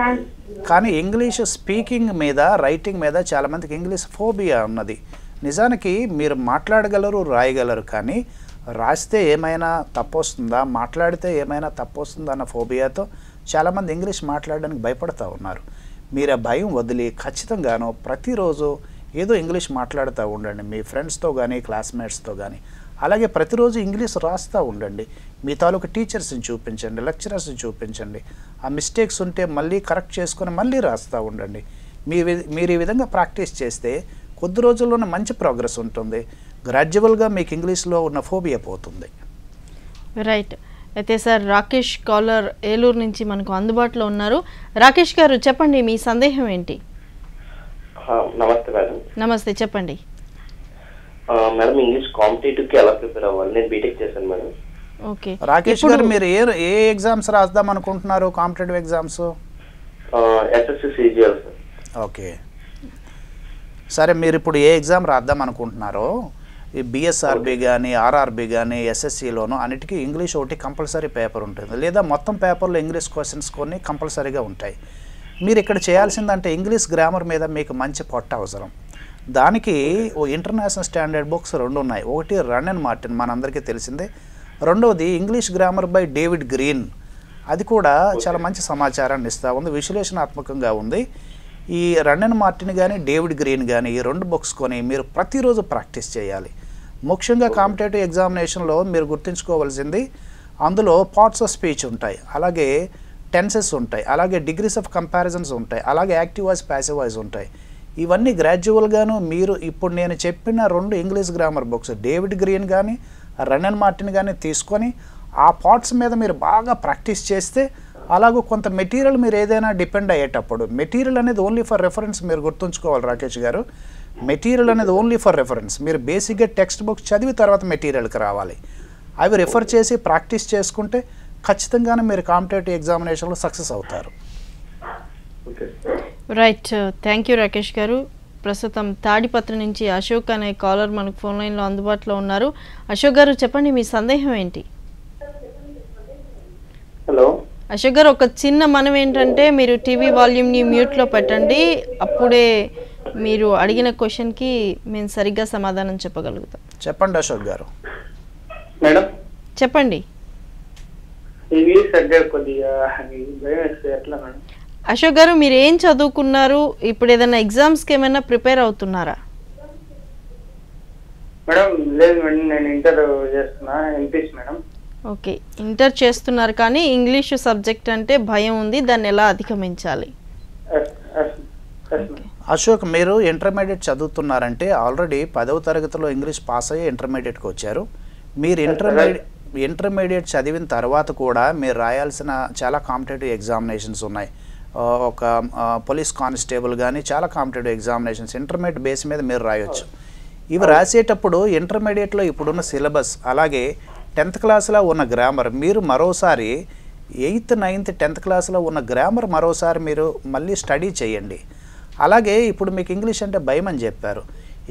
కానీ ఇంగ్లీష్ స్పీకింగ్ మీద, రైటింగ్ మీద చాలామందికి ఇంగ్లీష్ ఫోబియా ఉన్నది. నిజానికి మీరు మాట్లాడగలరు, రాయగలరు, కానీ రాస్తే ఏమైనా తప్పు వస్తుందా, మాట్లాడితే ఏమైనా తప్పు వస్తుందా అన్న ఫోబియాతో చాలామంది ఇంగ్లీష్ మాట్లాడడానికి భయపడుతూ ఉన్నారు. మీరు ఆ భయం వదిలి ఖచ్చితంగాను ప్రతిరోజు ఏదో ఇంగ్లీష్ మాట్లాడుతూ ఉండండి, మీ ఫ్రెండ్స్తో కానీ క్లాస్మేట్స్తో కానీ. అలాగే ప్రతిరోజు ఇంగ్లీష్ రాస్తూ ఉండండి. మీ తాలూకు టీచర్స్ని చూపించండి, లెక్చరర్స్ని చూపించండి. ఆ మిస్టేక్స్ ఉంటే మళ్ళీ కరెక్ట్ చేసుకొని మళ్ళీ రాస్తూ ఉండండి. మీరు ఈ విధంగా ప్రాక్టీస్ చేస్తే కొద్ది రోజుల్లోనే మంచి ప్రోగ్రెస్ ఉంటుంది. గ్రాడ్యువల్గా మీకు ఇంగ్లీష్లో ఉన్న ఫోబియా పోతుంది. రైట్. అయితే సార్ రాకేష్ కాలర్ ఏలూరు నుంచి మనకు అందుబాటులో ఉన్నారు. రాకేష్ గారు చెప్పండి, మీ సందేహం ఏంటి? నమస్తే మేడం. నమస్తే, చెప్పండి. మేడం ఇంగ్లీష్ కాంపిటేటివ్కి ఎలా ప్రిపేర్ అవ్వాలి? నేను బీటెక్ చేశాను మేడం. ఓకే రాకేష్ గారు, మీరు ఏ ఎగ్జామ్స్ రాద్దాం అనుకుంటున్నారు? Competitive exams? SSC CGL sir. Okay, సరే. మీరు ఇప్పుడు ఏ ఎగ్జామ్ రాద్దాం అనుకుంటున్నారో, ఈ బిఎస్ఆర్బి కానీ ఆర్ఆర్బి కానీ ఎస్ఎస్సిలోనూ అన్నిటికీ ఇంగ్లీష్ ఒకటి కంపల్సరీ పేపర్ ఉంటుంది, లేదా మొత్తం పేపర్లో ఇంగ్లీష్ క్వశ్చన్స్ కొన్ని కంపల్సరీగా ఉంటాయి. మీరు ఇక్కడ చేయాల్సిందంటే ఇంగ్లీష్ గ్రామర్ మీద మీకు మంచి పొట్ట అవసరం. దానికి ఓ ఇంటర్నేషనల్ స్టాండర్డ్ బుక్స్ 2 ఉన్నాయి. ఒకటి రన్ అండ్ మార్టిన్, మనందరికీ తెలిసిందే. రెండవది English grammar by David green. అది కూడా చాలా మంచి సమాచారాన్ని ఇస్తూ ఉంది, విశ్లేషణాత్మకంగా ఉంది. ఈ రన్ అండ్ మార్టిన్ కానీ డేవిడ్ గ్రీన్ కానీ ఈ 2 బుక్స్ కొని మీరు ప్రతిరోజు ప్రాక్టీస్ చేయాలి. ముఖ్యంగా కాంపిటేటివ్ ఎగ్జామినేషన్లో మీరు గుర్తుంచుకోవాల్సింది, అందులో పార్ట్స్ ఆఫ్ స్పీచ్ ఉంటాయి, అలాగే టెన్సెస్ ఉంటాయి, అలాగే డిగ్రీస్ ఆఫ్ కంపారిజన్స్ ఉంటాయి, అలాగే యాక్టివ్ వాయిస్, ప్యాసివ్ వాయిస్ ఉంటాయి. ఇవన్నీ గ్రాడ్యువల్గాను మీరు ఇప్పుడు నేను చెప్పిన 2 English grammar books David green కానీ రన్ అండ్ మార్టిన్ కానీ తీసుకొని ఆ పార్ట్స్ మీద మీరు బాగా ప్రాక్టీస్ చేస్తే, అలాగే కొంత మెటీరియల్ మీరు ఏదైనా డిపెండ్ అయ్యేటప్పుడు, మెటీరియల్ అనేది ఓన్లీ ఫర్ రెఫరెన్స్ మీరు గుర్తుంచుకోవాలి రాకేష్ గారు. మెటీరియల్ అనేది ఓన్లీ ఫర్ రెఫరెన్స్. మీరు బేసిక్గా టెక్స్ట్ బుక్స్ చదివి తర్వాత మెటీరియల్కి రావాలి. అవి రెఫర్ చేసి ప్రాక్టీస్ చేసుకుంటే ఖచ్చితంగానే మీరు కాంపిటేటివ్ ఎగ్జామినేషన్లో సక్సెస్ అవుతారు. రైట్, థ్యాంక్ యూ రాకేష్ గారు. ప్రస్తుతం తాడిపత్రి నుంచి అశోక్ అనే కాలర్ మనకు ఫోన్ లైన్లో అందుబాటులో ఉన్నారు. అశోక్ గారు చెప్పండి, మీ సందేహం ఏంటి? హలో అశోక్ గారు, ఒక చిన్న మనం ఏంటంటే మీరు టీవీ వాల్యూమ్ని మ్యూట్లో పెట్టండి, అప్పుడే మీరు అడిగిన క్వశ్చన్కి మేము సరిగ్గా సమాధానం చెప్పగలుగుతాం. చెప్పండి అశోక్ గారు. మేడం చెప్పండి. ఇంగ్లీష్ సబ్జెక్ట్ కొద్దిగా ఎట్లా మేడం? అశోక్ గారు, మీరు ఏం చదువుకున్నారు? ఇప్పుడు ఏదైనా ఎగ్జామ్స్కి ఏమైనా ప్రిపేర్ అవుతున్నారా? మేడం లేదు మేడం, నేను ఇంటర్ చేస్తున్నా, ఎంపీసీ మేడం. ఓకే, ఇంటర్ చేస్తున్నారు, కానీ ఇంగ్లీషు సబ్జెక్ట్ అంటే భయం ఉంది, దాన్ని ఎలా అధిగమించాలి? అశోక్, మీరు ఇంటర్మీడియట్ చదువుతున్నారంటే ఆల్రెడీ 10వ తరగతిలో ఇంగ్లీష్ పాస్ అయ్యి ఇంటర్మీడియట్కి వచ్చారు. మీరు ఇంటర్మీడియట్ చదివిన తర్వాత కూడా మీరు రాయాల్సిన చాలా కాంపిటేటివ్ ఎగ్జామినేషన్స్ ఉన్నాయి. ఒక పోలీస్ కానిస్టేబుల్ కానీ చాలా కాంపిటేటివ్ ఎగ్జామినేషన్స్ ఇంటర్మీడియట్ బేస్ మీద మీరు రాయొచ్చు. ఇవి రాసేటప్పుడు ఇంటర్మీడియట్లో ఇప్పుడున్న సిలబస్, అలాగే 10th క్లాస్లో ఉన్న గ్రామర్, మీరు మరోసారి 8th, 9th, 10th క్లాస్లో ఉన్న గ్రామర్ మరోసారి మీరు మళ్ళీ స్టడీ చేయండి. అలాగే ఇప్పుడు మీకు ఇంగ్లీష్ అంటే భయం అని చెప్పారు.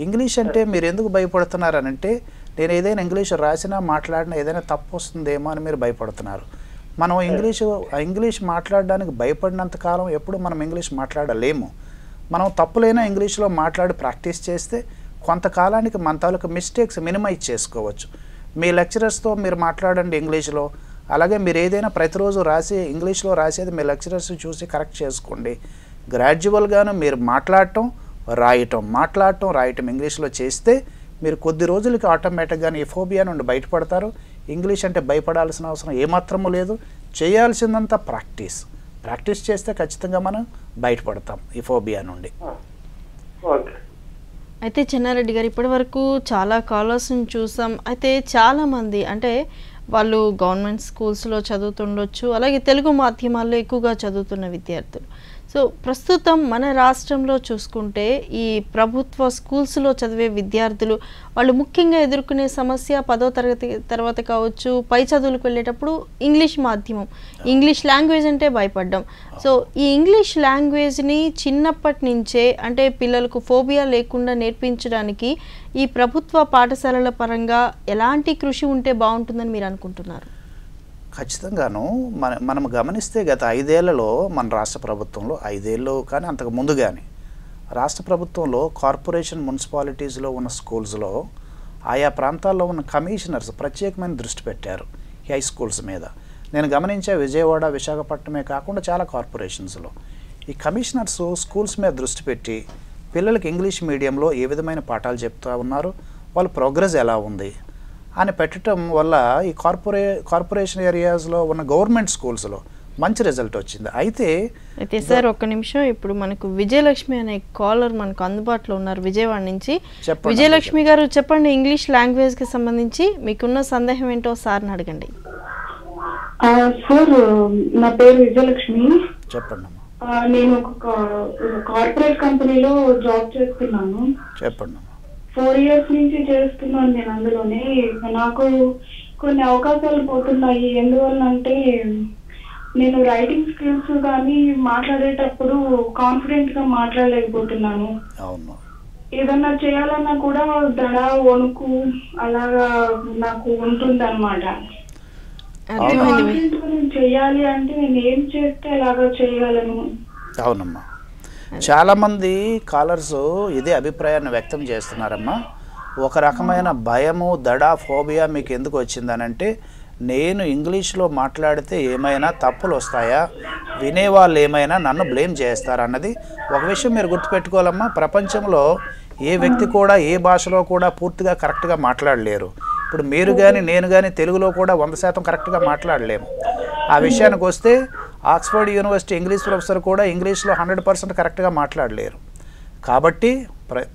ఇంగ్లీష్ అంటే మీరు ఎందుకు భయపడుతున్నారనంటే, నేను ఏదైనా ఇంగ్లీష్ రాసినా మాట్లాడినా ఏదైనా తప్పు వస్తుందేమో అని మీరు భయపడుతున్నారు. మనం ఇంగ్లీష్ మాట్లాడడానికి భయపడినంత కాలం ఎప్పుడు మనం ఇంగ్లీష్ మాట్లాడలేము. మనం తప్పులైనా ఇంగ్లీష్లో మాట్లాడి ప్రాక్టీస్ చేస్తే కొంతకాలానికి మన తాలూకు మిస్టేక్స్ మినిమైజ్ చేసుకోవచ్చు. మీ లెక్చరర్స్తో మీరు మాట్లాడండి ఇంగ్లీష్లో, అలాగే మీరు ఏదైనా ప్రతిరోజు ఇంగ్లీష్లో రాసేది మీ లెక్చరర్స్ చూసి కరెక్ట్ చేసుకోండి. గ్రాడ్యువల్గాను మీరు మాట్లాడటం రాయటం ఇంగ్లీష్లో చేస్తే మీరు కొద్ది రోజులకి ఆటోమేటిక్గానే ఈ ఫోబియా నుండి బయటపడతారు. ఇంగ్లీష్ అంటే భయపడాల్సిన అవసరం ఏమాత్రము లేదు. చేయాల్సిందంతా ప్రాక్టీస్ చేస్తే ఖచ్చితంగా మనం బయటపడతాం ఈ ఫోబియా నుండి. అయితే చెన్నారెడ్డి గారు, ఇప్పటి వరకు చాలా కాలర్స్ని చూసాం. అయితే చాలామంది అంటే వాళ్ళు గవర్నమెంట్ స్కూల్స్లో చదువుతుండొచ్చు, అలాగే తెలుగు మాధ్యమాల్లో ఎక్కువగా చదువుతున్న విద్యార్థులు. సో ప్రస్తుతం మన రాష్ట్రంలో చూసుకుంటే ఈ ప్రభుత్వ స్కూల్స్లో చదివే విద్యార్థులు వాళ్ళు ముఖ్యంగా ఎదుర్కొనే సమస్య 10వ తరగతి తర్వాత కావచ్చు, పై చదువులకు వెళ్ళేటప్పుడు ఇంగ్లీష్ మాధ్యమం, ఇంగ్లీష్ లాంగ్వేజ్ అంటే భయపడ్డం. సో ఈ ఇంగ్లీష్ లాంగ్వేజ్ని చిన్నప్పటి నుంచే అంటే పిల్లలకు ఫోబియా లేకుండా నేర్పించడానికి ఈ ప్రభుత్వ పాఠశాలల పరంగా ఎలాంటి కృషి ఉంటే బాగుంటుందని మీరు అనుకుంటున్నారు? ఖచ్చితంగాను మనం గమనిస్తే గత 5 ఏళ్లలో మన రాష్ట్ర ప్రభుత్వంలో 5 ఏళ్ళు కానీ అంతకు ముందు కానీ రాష్ట్ర ప్రభుత్వంలో కార్పొరేషన్ మున్సిపాలిటీస్లో ఉన్న స్కూల్స్లో ఆయా ప్రాంతాల్లో ఉన్న కమిషనర్స్ ప్రత్యేకమైన దృష్టి పెట్టారు ఈ హై స్కూల్స్ మీద. నేను గమనించే విజయవాడ, విశాఖపట్నమే కాకుండా చాలా కార్పొరేషన్స్లో ఈ కమిషనర్స్ స్కూల్స్ మీద దృష్టి పెట్టి పిల్లలకి ఇంగ్లీష్ మీడియంలో ఏ విధమైన పాఠాలు చెప్తూ ఉన్నారు, వాళ్ళ ప్రోగ్రెస్ ఎలా ఉంది అని పెట్టడం వల్ల ఈ కార్పొరేషన్ ఏరియాస్లో ఉన్న గవర్నమెంట్ స్కూల్స్లో మంచి రిజల్ట్ వచ్చింది. అయితే సార్ ఒక్క నిమిషం, ఇప్పుడు మనకు విజయలక్ష్మి అనే కాలర్ మనకు అందుబాటులో ఉన్నారు విజయవాడ నుంచి. విజయలక్ష్మి గారు చెప్పండి, ఇంగ్లీష్ లాంగ్వేజ్కి సంబంధించి మీకున్న సందేహం ఏంటో సార్ని అడగండి. సార్ నా పేరు విజయలక్ష్మి. చెప్పండి. నేను ఒక కార్పొరేట్ కంపెనీలో జాబ్ చేస్తున్నాను. చెప్పండి. 4 years నుంచి చేస్తున్నాను నేను. అందులోనే నాకు కొన్ని అవకాశాలు పోతున్నాయి. ఎందువల్ల అంటే నేను రైటింగ్ స్కిల్స్ కానీ మాట్లాడేటప్పుడు కాన్ఫిడెంట్ గా మాట్లాడలేకపోతున్నాను. ఏదన్నా చేయాలన్నా కూడా దడ, వణుకు అలాగా నాకు ఉంటుంది అనమాట. కాన్ఫిడెంట్ గా నేను చెయ్యాలి అంటే నేను ఏం చేస్తే అలాగా చేయగలను? అవునమ్మా, చాలామంది కాలర్స్ ఇదే అభిప్రాయాన్ని వ్యక్తం చేస్తున్నారమ్మా. ఒక రకమైన భయము, దడ, ఫోబియా మీకు ఎందుకు వచ్చిందనంటే నేను ఇంగ్లీష్లో మాట్లాడితే ఏమైనా తప్పులు వస్తాయా, వినేవాళ్ళు ఏమైనా నన్ను బ్లేమ్ చేస్తారన్నది ఒక విషయం మీరు గుర్తుపెట్టుకోవాలమ్మా. ప్రపంచంలో ఏ వ్యక్తి కూడా ఏ భాషలో కూడా పూర్తిగా కరెక్ట్గా మాట్లాడలేరు. ఇప్పుడు మీరు కానీ నేను కానీ తెలుగులో కూడా 100% కరెక్ట్గా మాట్లాడలేము. ఆ విషయానికి వస్తే ఆక్స్ఫర్డ్ యూనివర్సిటీ ఇంగ్లీష్ ప్రొఫెసర్ కూడా ఇంగ్లీష్లో 100% కరెక్ట్గా మాట్లాడలేరు. కాబట్టి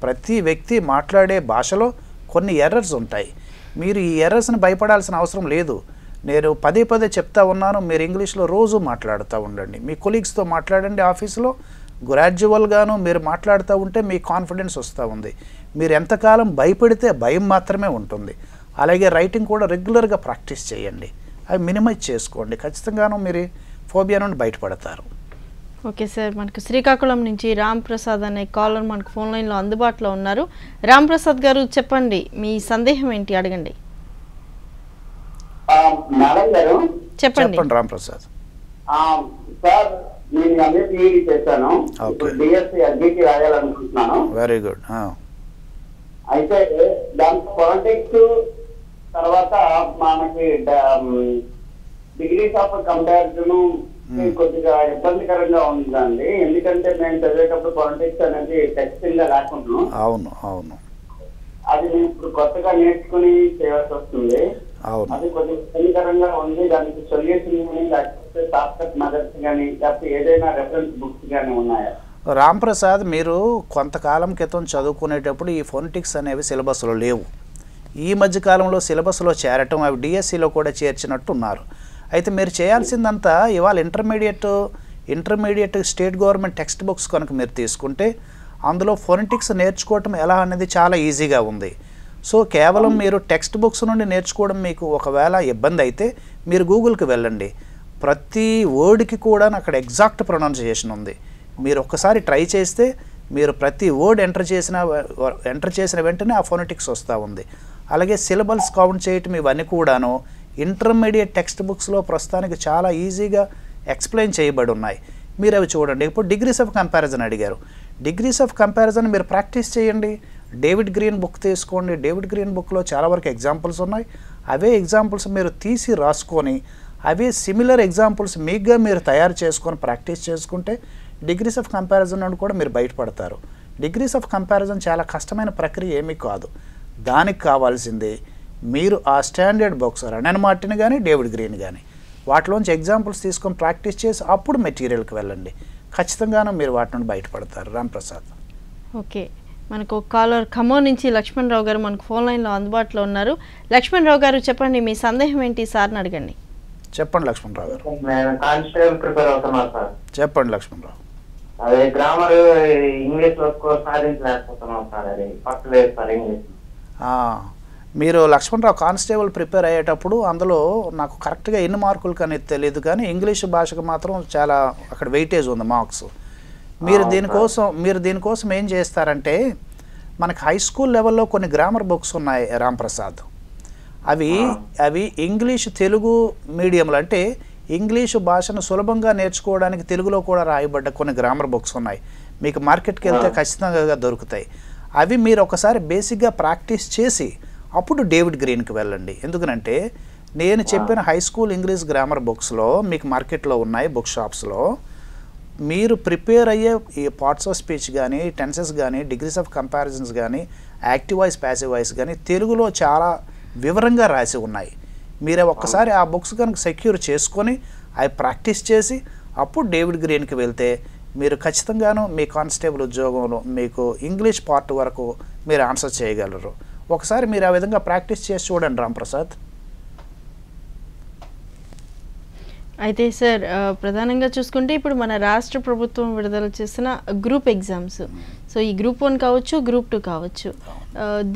ప్రతి వ్యక్తి మాట్లాడే భాషలో కొన్ని ఎర్రర్స్ ఉంటాయి. మీరు ఈ ఎర్రర్స్ని భయపడాల్సిన అవసరం లేదు. నేను పదే చెప్తా ఉన్నాను, మీరు ఇంగ్లీష్లో రోజు మాట్లాడుతూ ఉండండి. మీ కొలీగ్స్తో మాట్లాడండి. ఆఫీసులో గ్రాడ్యువల్గాను మీరు మాట్లాడుతూ ఉంటే మీ కాన్ఫిడెన్స్ వస్తూ ఉంది. మీరు ఎంతకాలం భయపడితే భయం మాత్రమే ఉంటుంది. అలాగే రైటింగ్ కూడా రెగ్యులర్గా ప్రాక్టీస్ చేయండి. అవి మినిమైజ్ చేసుకోండి. ఖచ్చితంగాను మీరు ఫోబియా నుండి బయటపడతారు. ఓకే సార్, మనకు శ్రీకాకుళం నుంచి రామ్ ప్రసాద్ అనే కాలర్ మనకు ఫోన్ లైన్లో అందుబాటులో ఉన్నారు. రామ్ ప్రసాద్ గారు చెప్పండి, మీ సందేహం ఏంటి అడగండి. మేడం గారు చెప్పండి. రామ్ ప్రసాద్ సార్, నేను ఎంఏ చేశాను. డిఎస్సి అడ్మిట్ రాయాలనుకుంటున్నాను. Very good. అయితే దాంట్లో పాలిటిక్స్ తర్వాత మనకి డిగ్రీస్ ఆఫ్ కంపారిజన్ కొద్దిగా ఇబ్బందికరంగా ఉందండి. ఎందుకంటే నేను చదివేటప్పుడు పాలిటిక్స్ అనేది టెక్స్టింగ్ గా లేకుంటున్నాను. అవును అది నేను ఇప్పుడు కొత్తగా నేర్చుకుని చేయాల్సి వస్తుంది. అది కొద్దిగా ఇబ్బందికరంగా ఉంది. దానికి సొల్యూషన్ కానీ లేకపోతే షార్ట్కట్ మెథడ్స్ కానీ లేకపోతే ఏదైనా రెఫరెన్స్ బుక్స్ కానీ ఉన్నాయా? రామ్ ప్రసాద్, మీరు కొంతకాలం క్రితం చదువుకునేటప్పుడు ఈ ఫోనెటిక్స్ అనేవి సిలబస్లో లేవు. ఈ మధ్యకాలంలో సిలబస్లో చేరటం, అవి డిఎస్సిలో కూడా చేర్చినట్టు ఉన్నారు. అయితే మీరు చేయాల్సిందంతా ఇవాళ intermediate state government text books కనుక మీరు తీసుకుంటే అందులో ఫోనెటిక్స్ నేర్చుకోవటం ఎలా అనేది చాలా ఈజీగా ఉంది. సో కేవలం మీరు టెక్స్ట్ బుక్స్ నుండి నేర్చుకోవడం మీకు ఒకవేళ ఇబ్బంది అయితే మీరు గూగుల్కి వెళ్ళండి. ప్రతి వర్డ్కి కూడా అక్కడ ఎగ్జాక్ట్ ప్రొనౌన్సియేషన్ ఉంది. మీరు ఒక్కసారి ట్రై చేస్తే మీరు ప్రతి వర్డ్ ఎంటర్ చేసిన వెంటనే ఆ ఫోనెటిక్స్ వస్తూ ఉంది. అలాగే సిలబస్ కౌంట్ చేయటం ఇవన్నీ కూడాను ఇంటర్మీడియట్ టెక్స్ట్ బుక్స్లో ప్రస్తుతానికి చాలా ఈజీగా ఎక్స్ప్లెయిన్ చేయబడి ఉన్నాయి. మీరు అవి చూడండి. ఇప్పుడు డిగ్రీస్ ఆఫ్ కంపారిజన్ అడిగారు. డిగ్రీస్ ఆఫ్ కంపారిజన్ మీరు ప్రాక్టీస్ చేయండి. డేవిడ్ గ్రీన్ బుక్ తీసుకోండి. డేవిడ్ గ్రీన్ బుక్లో చాలా వరకు ఎగ్జాంపుల్స్ ఉన్నాయి. అవే ఎగ్జాంపుల్స్ మీరు తీసి రాసుకొని అవే సిమిలర్ ఎగ్జాంపుల్స్ మీకుగా మీరు తయారు చేసుకొని ప్రాక్టీస్ చేసుకుంటే డిగ్రీస్ ఆఫ్ కంపారిజన్ నుండి కూడా మీరు బయటపడతారు. డిగ్రీస్ ఆఫ్ కంపారిజన్ చాలా కష్టమైన ప్రక్రియ ఏమీ కాదు. దానికి కావాల్సింది మీరు ఆ స్టాండర్డ్ బుక్స్ రన్ మార్టిన్ కానీ డేవిడ్ గ్రీన్ కానీ వాటిలోంచి ఎగ్జాంపుల్స్ తీసుకొని ప్రాక్టీస్ చేసి అప్పుడు మెటీరియల్కి వెళ్ళండి. ఖచ్చితంగాను మీరు వాటి నుండి బయటపడతారు. రామ్ ప్రసాద్. ఓకే, మనకు కాలర్ ఖమ్మం నుంచి లక్ష్మణ్ రావు గారు మనకు ఫోన్ లైన్లో అందుబాటులో ఉన్నారు. లక్ష్మణ్ రావు గారు చెప్పండి, మీ సందేహం ఏంటి సార్ని అడగండి. చెప్పండి లక్ష్మణ్ రావు గారు. కానిస్టేబుల్ ప్రిపేర్ అవుతున్నా సార్. చెప్పండి లక్ష్మణ్ రావు. అదే గ్రామర్ ఇంగ్లీష్ లో స్కోర్ సాధించలేకపోతున్నాం సార్. అది పట్టలేదు సార్ ఇంగ్లీష్. మీరు లక్ష్మణరావు కానిస్టేబుల్ ప్రిపేర్ అయ్యేటప్పుడు అందులో నాకు కరెక్ట్గా ఎన్ని మార్కులు కానీ తెలియదు, కానీ ఇంగ్లీష్ భాషకు మాత్రం చాలా అక్కడ వెయిటేజ్ ఉంది మార్క్స్. మీరు దీనికోసం ఏం చేస్తారంటే, మనకి హై స్కూల్ లెవెల్లో కొన్ని గ్రామర్ బుక్స్ ఉన్నాయి రాంప్రసాద్. అవి ఇంగ్లీష్ తెలుగు మీడియంలో, అంటే ఇంగ్లీషు భాషను సులభంగా నేర్చుకోవడానికి తెలుగులో కూడా రాయబడ్డ కొన్ని గ్రామర్ బుక్స్ ఉన్నాయి. మీకు మార్కెట్కి వెళ్తే ఖచ్చితంగా దొరుకుతాయి. అవి మీరు ఒకసారి బేసిక్గా ప్రాక్టీస్ చేసి అప్పుడు డేవిడ్ గ్రీన్కి వెళ్ళండి. ఎందుకనంటే నేను చెప్పిన హై స్కూల్ ఇంగ్లీష్ గ్రామర్ బుక్స్లో మీకు మార్కెట్లో ఉన్నాయి, బుక్ షాప్స్లో. మీరు ప్రిపేర్ అయ్యే ఈ పార్ట్స్ ఆఫ్ స్పీచ్ కానీ, టెన్సెస్ కానీ, డిగ్రీస్ ఆఫ్ కంపారిజన్స్ కానీ, యాక్టివ్ వాయిస్, ప్యాసివ్ వాయిస్ కానీ తెలుగులో చాలా వివరంగా రాసి ఉన్నాయి. మీరే ఒక్కసారి ఆ బుక్స్ కనుక సెక్యూర్ చేసుకొని అవి ప్రాక్టీస్ చేసి అప్పుడు డేవిడ్ గ్రీన్కి వెళ్తే మీరు ఖచ్చితంగాను మీ కానిస్టేబుల్ ఉద్యోగంలో మీకు ఇంగ్లీష్ పార్ట్ వరకు మీరు ఆన్సర్ చేయగలరు. ఒకసారి మీరు ఆ విధంగా ప్రాక్టీస్ చేసి చూడండి రాంప్రసాద్. అయితే సార్, ప్రధానంగా చూసుకుంటే ఇప్పుడు మన రాష్ట్ర ప్రభుత్వం విడుదల చేసిన గ్రూప్ ఎగ్జామ్స్, సో ఈ గ్రూప్ 1 కావచ్చు, గ్రూప్ 2 కావచ్చు,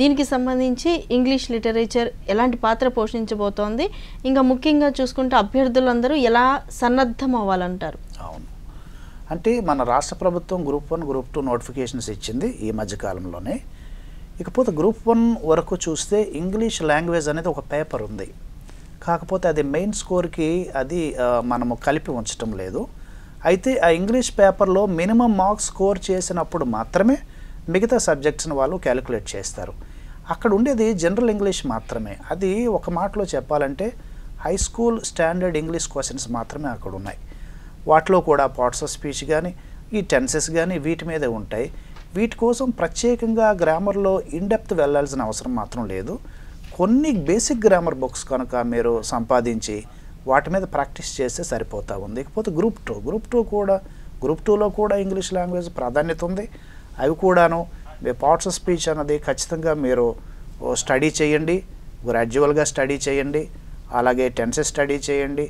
దీనికి సంబంధించి ఇంగ్లీష్ లిటరేచర్ ఎలాంటి పాత్ర పోషించబోతోంది, ఇంకా ముఖ్యంగా చూసుకుంటే అభ్యర్థులందరూ ఎలా సన్నద్ధం అవ్వాలంటారు? అవును, అంటే మన రాష్ట్ర ప్రభుత్వం గ్రూప్ 1, గ్రూప్ 2 నోటిఫికేషన్స్ ఇచ్చింది ఈ మధ్యకాలంలోనే. ఇకపోతే గ్రూప్ 1 వరకు చూస్తే ఇంగ్లీష్ లాంగ్వేజ్ అనేది ఒక పేపర్ ఉంది, కాకపోతే అది మెయిన్ స్కోర్కి అది మనము కలిపి ఉంచటం లేదు. అయితే ఆ ఇంగ్లీష్ పేపర్లో మినిమం మార్క్స్ స్కోర్ చేసినప్పుడు మాత్రమే మిగతా సబ్జెక్ట్స్ని వాళ్ళు క్యాలిక్యులేట్ చేస్తారు. అక్కడ ఉండేది జనరల్ ఇంగ్లీష్ మాత్రమే. అది ఒక మాటలో చెప్పాలంటే high school standard English questions మాత్రమే అక్కడ ఉన్నాయి. వాటిలో కూడా పార్ట్స్ ఆఫ్ స్పీచ్ కానీ, ఈ టెన్సెస్ కానీ వీటి మీదే ఉంటాయి. వీటి కోసం ప్రత్యేకంగా గ్రామర్లో ఇన్డెప్త్ వెళ్ళాల్సిన అవసరం మాత్రం లేదు. కొన్ని బేసిక్ గ్రామర్ బుక్స్ కనుక మీరు సంపాదించి వాటి మీద ప్రాక్టీస్ చేస్తే సరిపోతూ ఉంది. ఇకపోతే గ్రూప్ 2లో కూడా ఇంగ్లీష్ లాంగ్వేజ్ ప్రాధాన్యత ఉంది. అవి కూడాను మీ పార్ట్స్ ఆఫ్ స్పీచ్ అన్నది ఖచ్చితంగా మీరు స్టడీ చేయండి, గ్రాడ్యువల్గా స్టడీ చేయండి, అలాగే టెన్సెస్ స్టడీ చేయండి,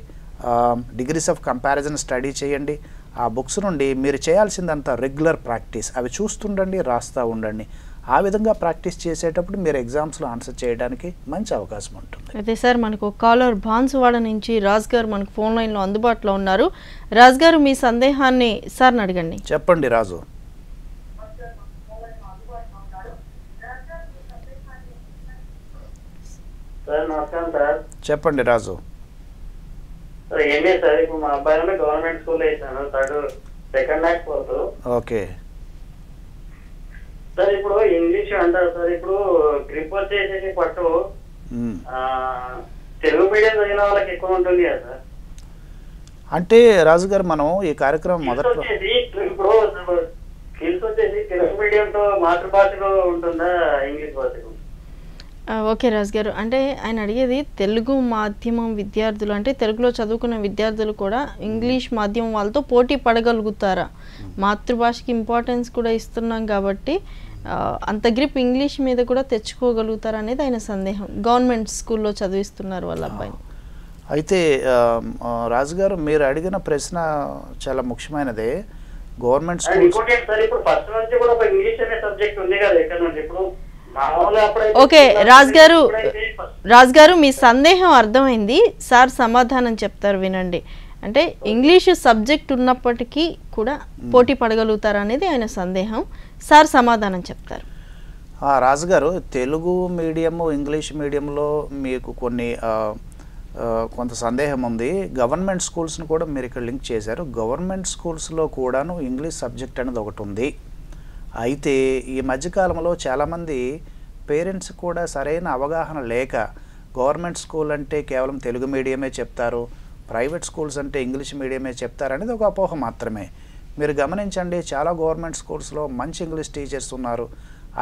డిగ్రీస్ ఆఫ్ కంపారిజన్ స్టడీ చేయండి. ఆ బుక్స్ నుండి మీరు చేయాల్సిందంతా రెగ్యులర్ ప్రాక్టీస్, అవి చూస్తుండండి, రాస్తూ ఉండండి. ఆ విధంగా ప్రాక్టీస్ చేసేటప్పుడు మీరు ఎగ్జామ్స్లో ఆన్సర్ చేయడానికి మంచి అవకాశం ఉంటుంది. అయితే సార్, మనకు కాలర్ బాన్సువాడ నుంచి రాజ్ గారు మనకు ఫోన్ లైన్లో అందుబాటులో ఉన్నారు. రాజ్ గారు, మీ సందేహాన్ని సార్ని అడగండి. చెప్పండి రాజు. సార్ నమస్కారం సార్. చెప్పండి రాజు. సార్ ఏం లేదు సార్, ఇప్పుడు మా అబ్బాయి గవర్నమెంట్ స్కూల్లో వేసాను, second rank 4th. Okay sir, ఇప్పుడు ఇంగ్లీష్ అంటారు సార్, ఇప్పుడు గ్రిప్ వచ్చేసి పట్టు తెలుగు మీడియం చదివిన వాళ్ళకి ఎక్కువ ఉంటుంది కదా సార్? అంటే రాజు గారు, మనం ఈ కార్యక్రమం మొదట్లో ఇప్పుడు స్కిల్స్ వచ్చేసి తెలుగు మీడియంతో మాతృభాషలో ఉంటుందా ఇంగ్లీష్ భాషకు? ఓకే రాజ్ గారు, అంటే ఆయన అడిగేది తెలుగు మాధ్యమం విద్యార్థులు, అంటే తెలుగులో చదువుకున్న విద్యార్థులు కూడా ఇంగ్లీష్ మాధ్యమం వాళ్ళతో పోటీ పడగలుగుతారా? మాతృభాషకి ఇంపార్టెన్స్ కూడా ఇస్తున్నాం కాబట్టి అంత గ్రిప్ ఇంగ్లీష్ మీద కూడా తెచ్చుకోగలుగుతారా అనేది ఆయన సందేహం. గవర్నమెంట్ స్కూల్లో చదివిస్తున్నారు వాళ్ళ అబ్బాయిని. అయితే రాజుగారు, మీరు అడిగిన ప్రశ్న చాలా ముఖ్యమైనదే. గవర్నమెంట్ స్కూల్ ఓకే రాజ్ గారు, మీ సందేహం అర్థమైంది. సార్ సమాధానం చెప్తారు, వినండి. అంటే ఇంగ్లీషు సబ్జెక్ట్ ఉన్నప్పటికీ కూడా పోటీ పడగలుగుతారా అనేది ఆయన సందేహం. సార్ సమాధానం చెప్తారు. రాజుగారు, తెలుగు మీడియము ఇంగ్లీష్ మీడియంలో మీకు కొంత సందేహం ఉంది. గవర్నమెంట్ స్కూల్స్ని కూడా మీరు ఇక్కడ లింక్ చేశారు. గవర్నమెంట్ స్కూల్స్లో కూడాను ఇంగ్లీష్ సబ్జెక్ట్ అనేది ఒకటి ఉంది. అయితే ఈ మధ్యకాలంలో చాలామంది పేరెంట్స్ కూడా సరైన అవగాహన లేక గవర్నమెంట్ స్కూల్ అంటే కేవలం తెలుగు మీడియమే చెప్తారు, ప్రైవేట్ స్కూల్స్ అంటే ఇంగ్లీష్ మీడియమే చెప్తారు అనేది ఒక అపోహ మాత్రమే. మీరు గమనించండి, చాలా గవర్నమెంట్ స్కూల్స్లో మంచి ఇంగ్లీష్ టీచర్స్ ఉన్నారు.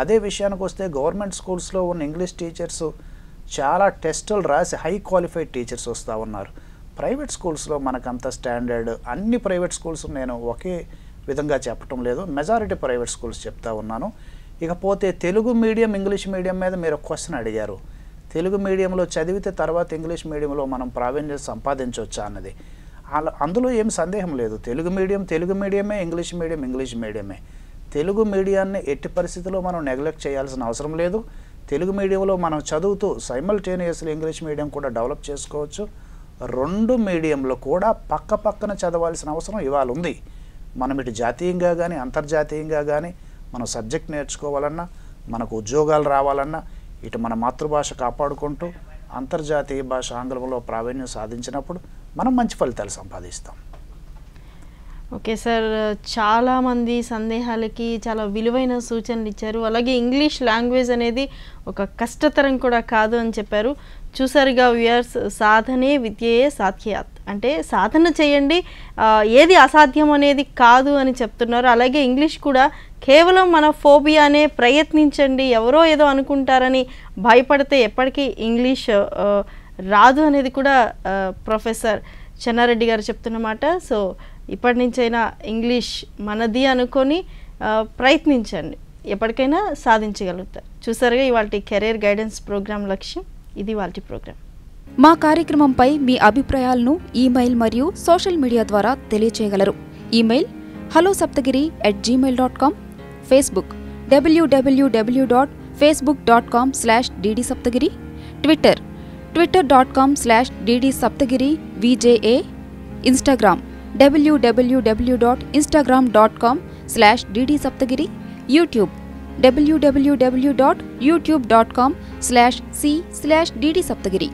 అదే విషయానికి వస్తే గవర్నమెంట్ స్కూల్స్లో ఉన్న ఇంగ్లీష్ టీచర్స్ చాలా టెస్టులు రాసి హై క్వాలిఫైడ్ టీచర్స్ వస్తూ ఉన్నారు. ప్రైవేట్ స్కూల్స్లో మనకంత స్టాండర్డ్, అన్ని ప్రైవేట్ స్కూల్స్ నేను ఒకే విధంగా చెప్పటం లేదు, మెజారిటీ ప్రైవేట్ స్కూల్స్ చెప్తా ఉన్నాను. ఇకపోతే తెలుగు మీడియం ఇంగ్లీష్ మీడియం మీద మీరు క్వశ్చన్ అడిగారు. తెలుగు మీడియంలో చదివితే తర్వాత ఇంగ్లీష్ మీడియంలో మనం ప్రావీణ్యం సంపాదించవచ్చా అన్నది. అందులో ఏం సందేహం లేదు. తెలుగు మీడియమే, ఇంగ్లీష్ మీడియమే. తెలుగు మీడియాన్ని ఎట్టి పరిస్థితుల్లో మనం నెగ్లెక్ట్ చేయాల్సిన అవసరం లేదు. తెలుగు మీడియంలో మనం చదువుతూ సైమల్టేనియస్లీ ఇంగ్లీష్ మీడియం కూడా డెవలప్ చేసుకోవచ్చు. 2 మీడియంలో కూడా పక్కన చదవాల్సిన అవసరం ఇవాళ ఉంది. మనం ఇటు జాతీయంగా కానీ అంతర్జాతీయంగా కానీ మనం సబ్జెక్ట్ నేర్చుకోవాలన్నా, మనకు ఉద్యోగాలు రావాలన్నా, ఇటు మన మాతృభాష కాపాడుకుంటూ అంతర్జాతీయ భాష ఆంగ్లంలో ప్రావీణ్యం సాధించినప్పుడు మనం మంచి ఫలితాలు సంపాదిస్తాం. ఓకే సార్, చాలామంది సందేహాలకి చాలా విలువైన సూచనలు ఇచ్చారు. అలాగే ఇంగ్లీష్ లాంగ్వేజ్ అనేది ఒక కష్టతరం కూడా కాదు అని చెప్పారు. చూసారుగా వ్యూయర్స్, సాధనే విద్యయే సాధ్యాత్ అంటే సాధన చేయండి, ఏది అసాధ్యం అనేది కాదు అని చెప్తున్నారు. అలాగే ఇంగ్లీష్ కూడా కేవలం మన ఫోబియానే, ప్రయత్నించండి, ఎవరో ఏదో అనుకుంటారని భయపడితే ఎప్పటికీ ఇంగ్లీష్ రాదు అనేది కూడా ప్రొఫెసర్ చెన్నారెడ్డి గారు చెప్తున్నమాట. సో ఇప్పటి నుంచైనా ఇంగ్లీష్ మనది అనుకొని ప్రయత్నించండి, ఎప్పటికైనా సాధించగలుగుతారు. చూసారుగా ఇవాల్టి కెరీర్ గైడెన్స్ ప్రోగ్రాం లక్ష్యం. ఇది వాల్టి ప్రోగ్రాం. మా కార్యక్రమంపై మీ అభిప్రాయాలను ఈమెయిల్ మరియు సోషల్ మీడియా ద్వారా తెలియచేయగలరు. Email hellosaptagiri@gmail.com, Facebook www.facebook.com/ddsaptagiri, Twitter twitter.com/ddsaptagiri VJA, Instagram www.instagram.com/ddsaptagiri, YouTube www.youtube.com/c/ddsaptagiri.